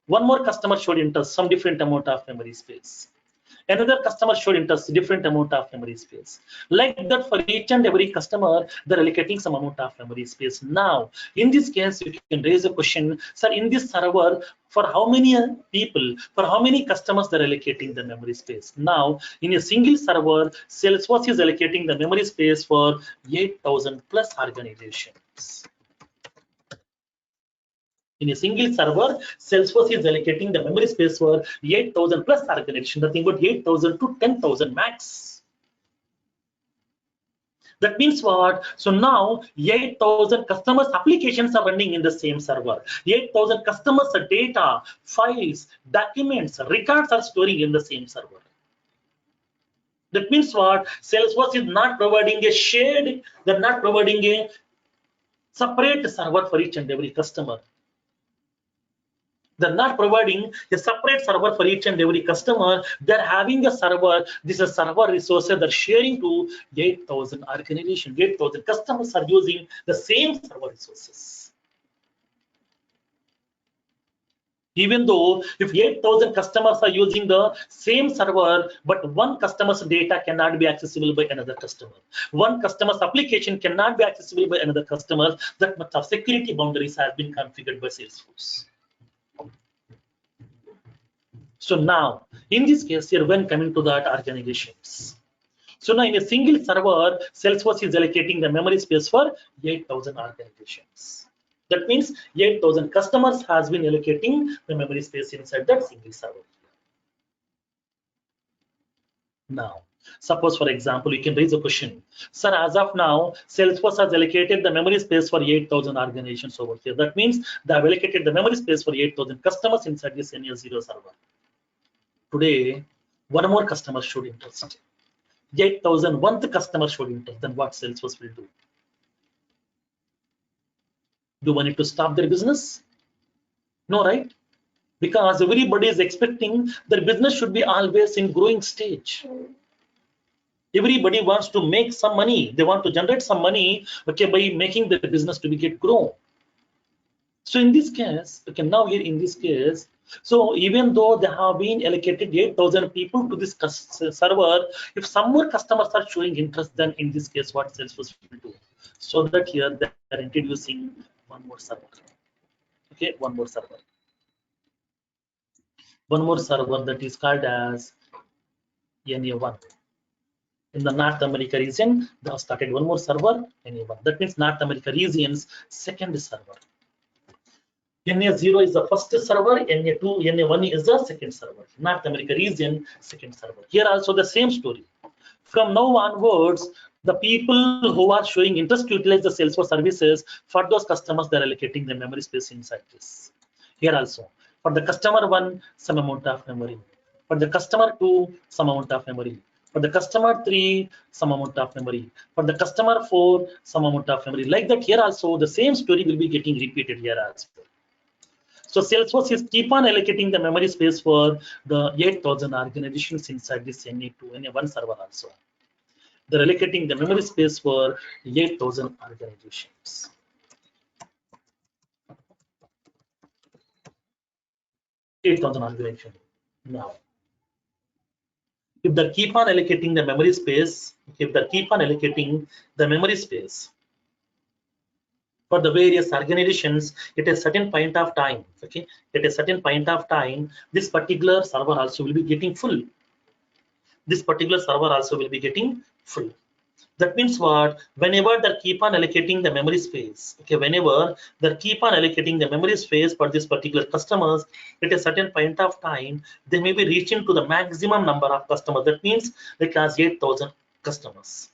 One more customer showed interest, some different amount of memory space. Another customer showed interest, different amount of memory space. Like that, for each and every customer, they're allocating some amount of memory space. Now, in this case, you can raise a question, sir, in this server, for how many people, for how many customers they're allocating the memory space? Now, in a single server, Salesforce is allocating the memory space for 8,000 plus organizations. In a single server, Salesforce is allocating the memory space for 8,000 plus organization, nothing but 8,000 to 10,000 max. That means what? So now 8,000 customers' applications are running in the same server. 8,000 customers' data, files, documents, records are storing in the same server. That means what? Salesforce is not providing a shared, they're not providing a separate server for each and every customer. They're not providing a separate server for each and every customer. They're having a server. This is server resources they're sharing to 8,000 organizations. 8,000 customers are using the same server resources. Even though if 8,000 customers are using the same server, but one customer's data cannot be accessible by another customer. One customer's application cannot be accessible by another customer. That much of security boundaries have been configured by Salesforce. So now, in this case here, when coming to that organizations. So now in a single server, Salesforce is allocating the memory space for 8,000 organizations. That means 8,000 customers has been allocating the memory space inside that single server. Now, suppose for example, you can raise a question. Sir, as of now, Salesforce has allocated the memory space for 8,000 organizations over here. That means they have allocated the memory space for 8,000 customers inside this NA0 server. Today, one more customer showed interest. 8,001th customer showed interest. Then what Salesforce will do? Do we need to stop their business? No, right? Because everybody is expecting their business should be always in growing stage. Everybody wants to make some money. They want to generate some money, okay, by making the business to be get grow. So in this case, okay, now here in this case, so even though they have been allocated 8,000 people to this server, if some more customers are showing interest, then in this case, what Salesforce will do? So that here they are introducing one more server. Okay, one more server. One more server that is called as NA1. In the North America region, they have started one more server, NA1. That means North America region's second server. NA0 is the first server, NA2, NA1 is the second server. North America region, second server. Here also the same story. From now onwards, the people who are showing interest to utilize the Salesforce services, for those customers, they're allocating the memory space inside this. Here also, for the customer 1, some amount of memory. For the customer 2, some amount of memory. For the customer 3, some amount of memory. For the customer 4, some amount of memory. Like that, here also, the same story will be getting repeated here as well. So Salesforce is keep on allocating the memory space for the 8,000 organizations inside this NA2, NA1 server also. They're allocating the memory space for 8,000 organizations. Now, if they keep on allocating the memory space, for the various organizations at a certain point of time, okay, at a certain point of time, this particular server also will be getting full. That means what? Whenever they keep on allocating the memory space, okay, whenever they keep on allocating the memory space for this particular customers at a certain point of time, they may be reaching to the maximum number of customers. That means they has 8,000 customers.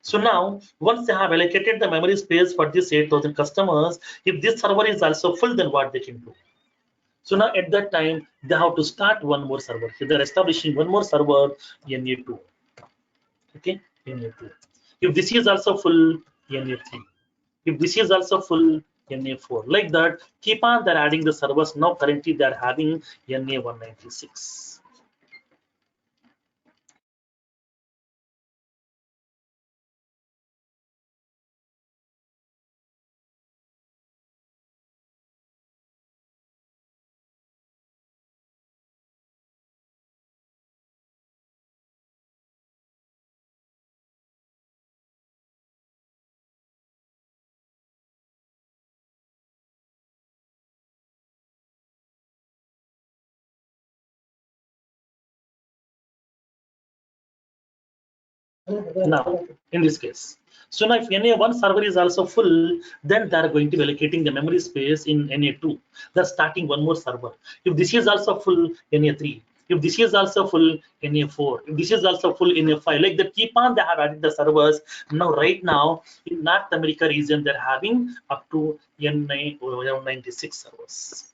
So now, once they have allocated the memory space for this 8,000 customers, if this server is also full, then what they can do? So now at that time, they have to start one more server. So they're establishing one more server, NA2. Okay, NA2. If this is also full, NA3. If this is also full, NA4. Like that, keep on they're adding the servers. Now currently they're having NA196. Now, in this case. So now if NA1 server is also full, then they are going to be allocating the memory space in NA2. They're starting one more server. If this is also full, NA3. If this is also full, NA4. If this is also full, NA5. Like they keep on, they have added the servers. Now, right now, in North America region, they're having up to NA96 servers.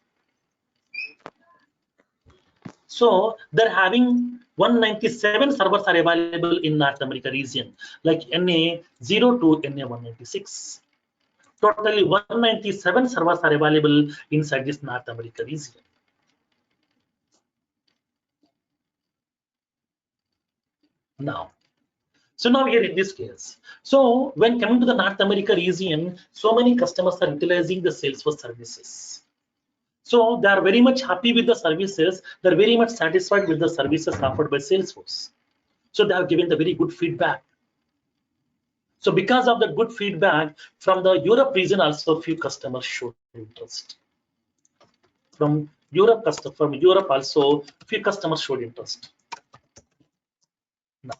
So they're having 197 servers are available in North America region, like NA0 to NA196. Totally 197 servers are available inside this North America region. Now, so now here in this case, so when coming to the North America region, so many customers are utilizing the Salesforce services. So they are very much happy with the services. They're very much satisfied with the services offered by Salesforce. So they have given the very good feedback. So because of the good feedback from the Europe region, also few customers showed interest. From Europe also few customers showed interest. Now,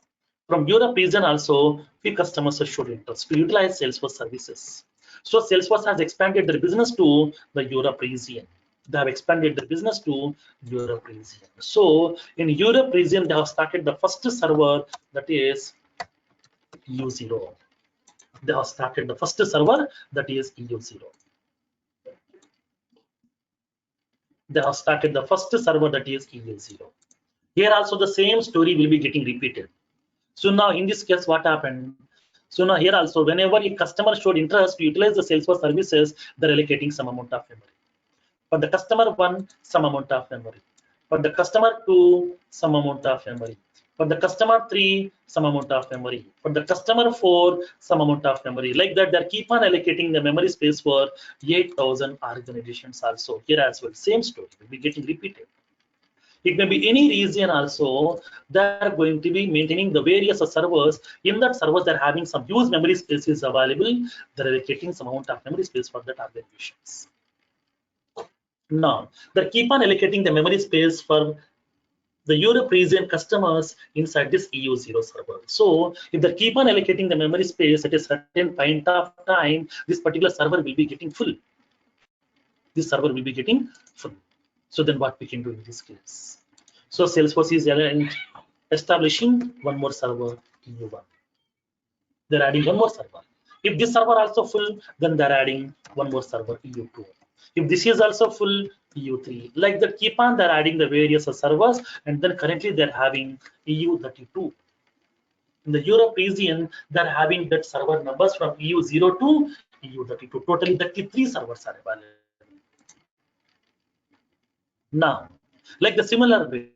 from Europe region also few customers showed interest to utilize Salesforce services. So Salesforce has expanded their business to the Europe region. They have expanded the business to Europe region. So in Europe region, they have started the first server, that is EU0. They have started the first server, that is EU0. They have started the first server, that is EU0. Here also the same story will be getting repeated. So now in this case, what happened? So now here also, whenever a customer showed interest to utilize the Salesforce services, they're allocating some amount of memory. For the customer 1, some amount of memory. For the customer 2, some amount of memory. For the customer 3, some amount of memory. For the customer 4, some amount of memory. Like that, they keep on allocating the memory space for 8,000 organizations also. Here as well, same story will be getting repeated. It may be any region also. They're going to be maintaining the various servers. In that servers, they're having some huge memory spaces available. They're allocating some amount of memory space for that organizations. Now, they keep on allocating the memory space for the Europe region customers inside this EU0 server. So if they keep on allocating the memory space at a certain point of time, this particular server will be getting full. This server will be getting full. So then what we can do in this case? So Salesforce is establishing one more server, EU1. They're adding one more server. If this server also full, then they're adding one more server, EU2. If this is also full, EU3. Like that, keep on they're adding the various servers, and then currently they're having EU32. In the Europe region, they're having that server numbers from EU0 to EU32. Totally 33 servers are available. Now, like the similar way,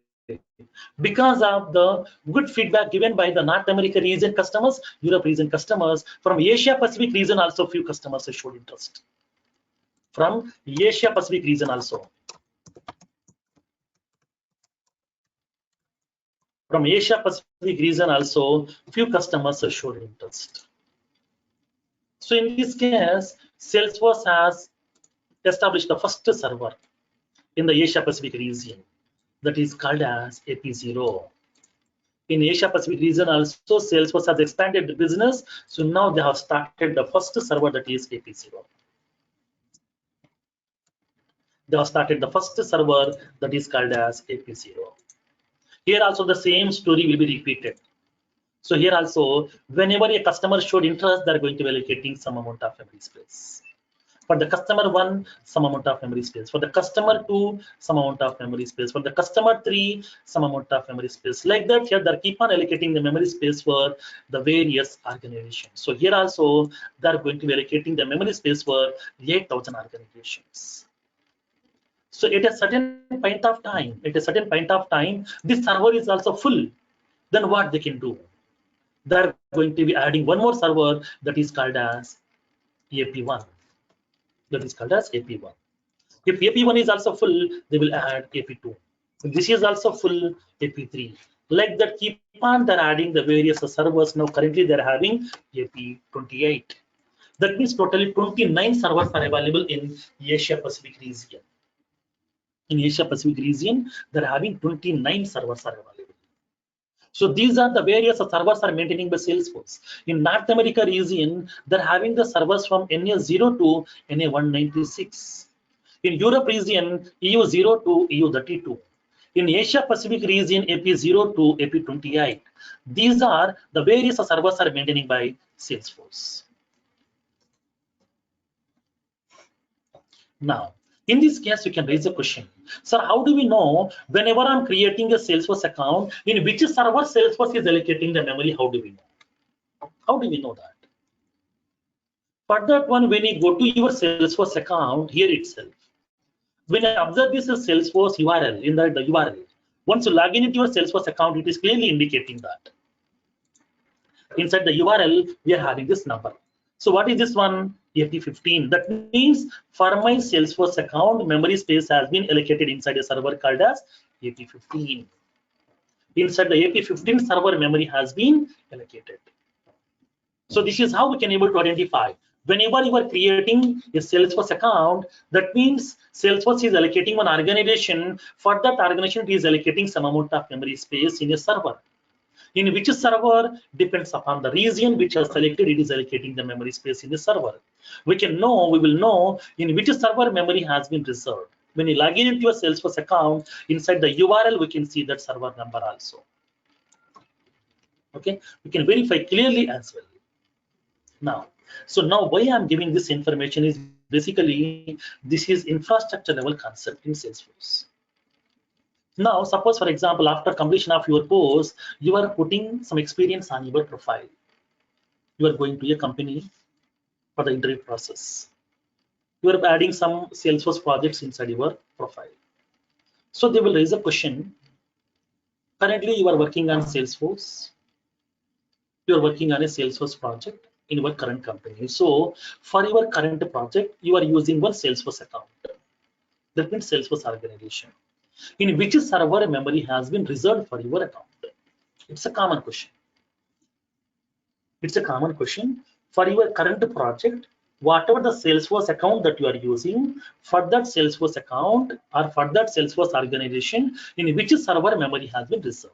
because of the good feedback given by the North America region customers, Europe region customers, from Asia Pacific region also few customers have showed interest. From Asia Pacific region also. From Asia Pacific region also, few customers have showed interest. So in this case, Salesforce has established the first server in the Asia Pacific region that is called as AP0. In Asia Pacific region also, Salesforce has expanded the business. So now they have started the first server that is AP0. They have started the first server that is called as AP0. Here also the same story will be repeated. So here also, whenever a customer showed interest, they're going to be allocating some amount of memory space. For the customer 1, some amount of memory space. For the customer 2, some amount of memory space. For the customer 3, some amount of memory space. Like that, here they keep on allocating the memory space for the various organizations. So here also, they're going to be allocating the memory space for 8,000 organizations. So at a certain point of time, this server is also full. Then what they can do? They're going to be adding one more server that is called as AP1. That is called as AP1. If AP1 is also full, they will add AP2. This is also full, AP3. Like that, keep on they're adding the various servers. Now currently they're having AP28. That means totally 29 servers are available in Asia Pacific region. In Asia Pacific region, they're having 29 servers are available. So these are the various servers are maintaining by Salesforce. In North America region, they're having the servers from NA0 to NA196. In Europe region, EU0 to EU32. In Asia Pacific region, AP0 to AP28. These are the various servers are maintaining by Salesforce. Now, in this case, you can raise a question. Sir, how do we know whenever I'm creating a Salesforce account, in which server Salesforce is allocating the memory? How do we know? How do we know that? For that one, when you go to your Salesforce account here itself, when you observe this Salesforce URL in the URL, once you log in into your Salesforce account, it is clearly indicating that. Inside the URL, we are having this number. So what is this one? AP15. That means for my Salesforce account, memory space has been allocated inside a server called as AP15. Inside the AP15 server, memory has been allocated. So this is how we can able to identify. Whenever you are creating a Salesforce account, that means Salesforce is allocating one organization. For that organization, it is allocating some amount of memory space in a server. In which server depends upon the region which is selected, it is allocating the memory space in the server. We will know in which server memory has been reserved. When you log in into your Salesforce account, inside the URL, we can see that server number also. Okay, we can verify clearly as well. Now, so now why I'm giving this information is basically this is infrastructure level concept in Salesforce. Now, suppose for example, after completion of your course, you are putting some experience on your profile. You are going to a company for the interview process. You are adding some Salesforce projects inside your profile. So they will raise a question. Currently, you are working on Salesforce. You are working on a Salesforce project in your current company. So for your current project, you are using one Salesforce account. That means Salesforce organization. In which server memory has been reserved for your account? It's a common question. It's a common question. For your current project, whatever the Salesforce account that you are using, for that Salesforce account or for that Salesforce organization, in which server memory has been reserved.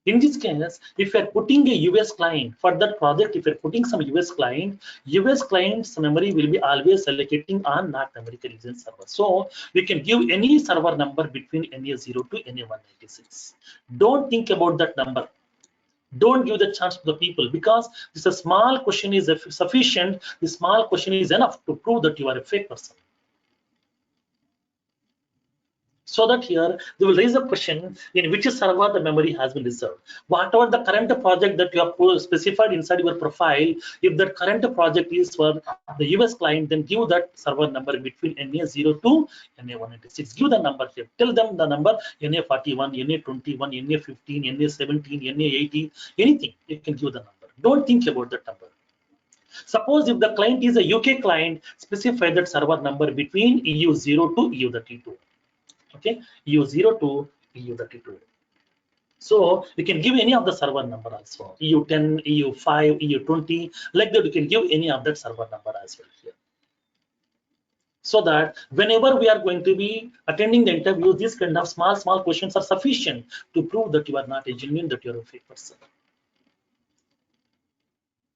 In this case, if you're putting a US client for that project, if you're putting some US client's memory will be always allocating on North America region server. So we can give any server number between NA0 to NA196. Don't think about that number. Don't give the chance to the people, because this a small question is sufficient. This small question is enough to prove that you are a fake person. So that here they will raise a question in which server the memory has been reserved. Whatever the current project that you have specified inside your profile, if that current project is for the US client, then give that server number between NA0 to NA196. Give the number here. Tell them the number NA41, NA21, NA15, NA17, NA18, anything. You can give the number. Don't think about that number. Suppose if the client is a UK client, specify that server number between EU0 to EU32. Okay, EU0 to EU32. So you can give any of the server number also, EU10, EU5, EU20, like that you can give any of that server number as well here. So that whenever we are going to be attending the interview, these kind of small questions are sufficient to prove that you are not a genuine, that you are a fake person.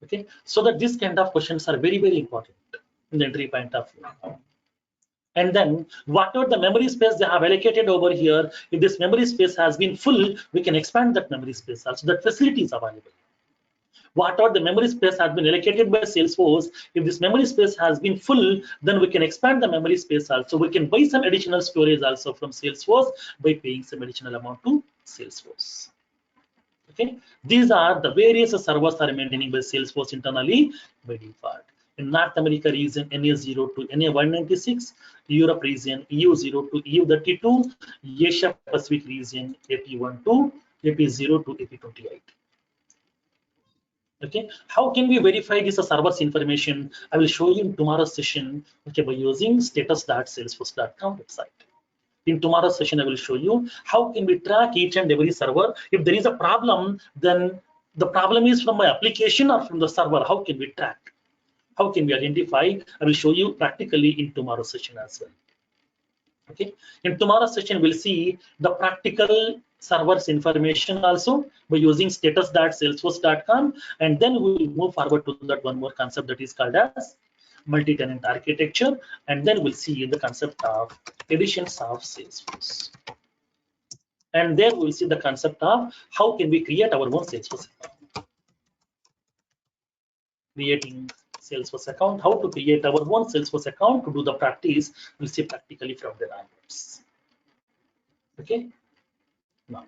Okay, so that these kind of questions are very important in the entry point of view. And then whatever the memory space they have allocated over here, if this memory space has been full, we can expand that memory space also. That facility is available. Whatever the memory space has been allocated by Salesforce, if this memory space has been full, then we can expand the memory space also. We can buy some additional storage also from Salesforce by paying some additional amount to Salesforce. Okay, these are the various servers are maintaining by Salesforce internally by default. In North America region, NA0 to NA196, Europe region, EU0 to EU32, Asia Pacific region, AP1 to AP0 to AP28. Okay, how can we verify this server's information? I will show you in tomorrow's session, okay, by using status.salesforce.com website. In tomorrow's session, I will show you how can we track each and every server. If there is a problem, then the problem is from my application or from the server. How can we track? How can we identify? I will show you practically in tomorrow's session as well. Okay, in tomorrow's session, we'll see the practical servers information also by using status.salesforce.com, and then we'll move forward to that one more concept that is called as multi-tenant architecture, and then we'll see the concept of editions of Salesforce. And there we'll see the concept of how can we create our own Salesforce account. Creating Salesforce account, how to create our own Salesforce account to do the practice, we'll see practically from there onwards. Okay, now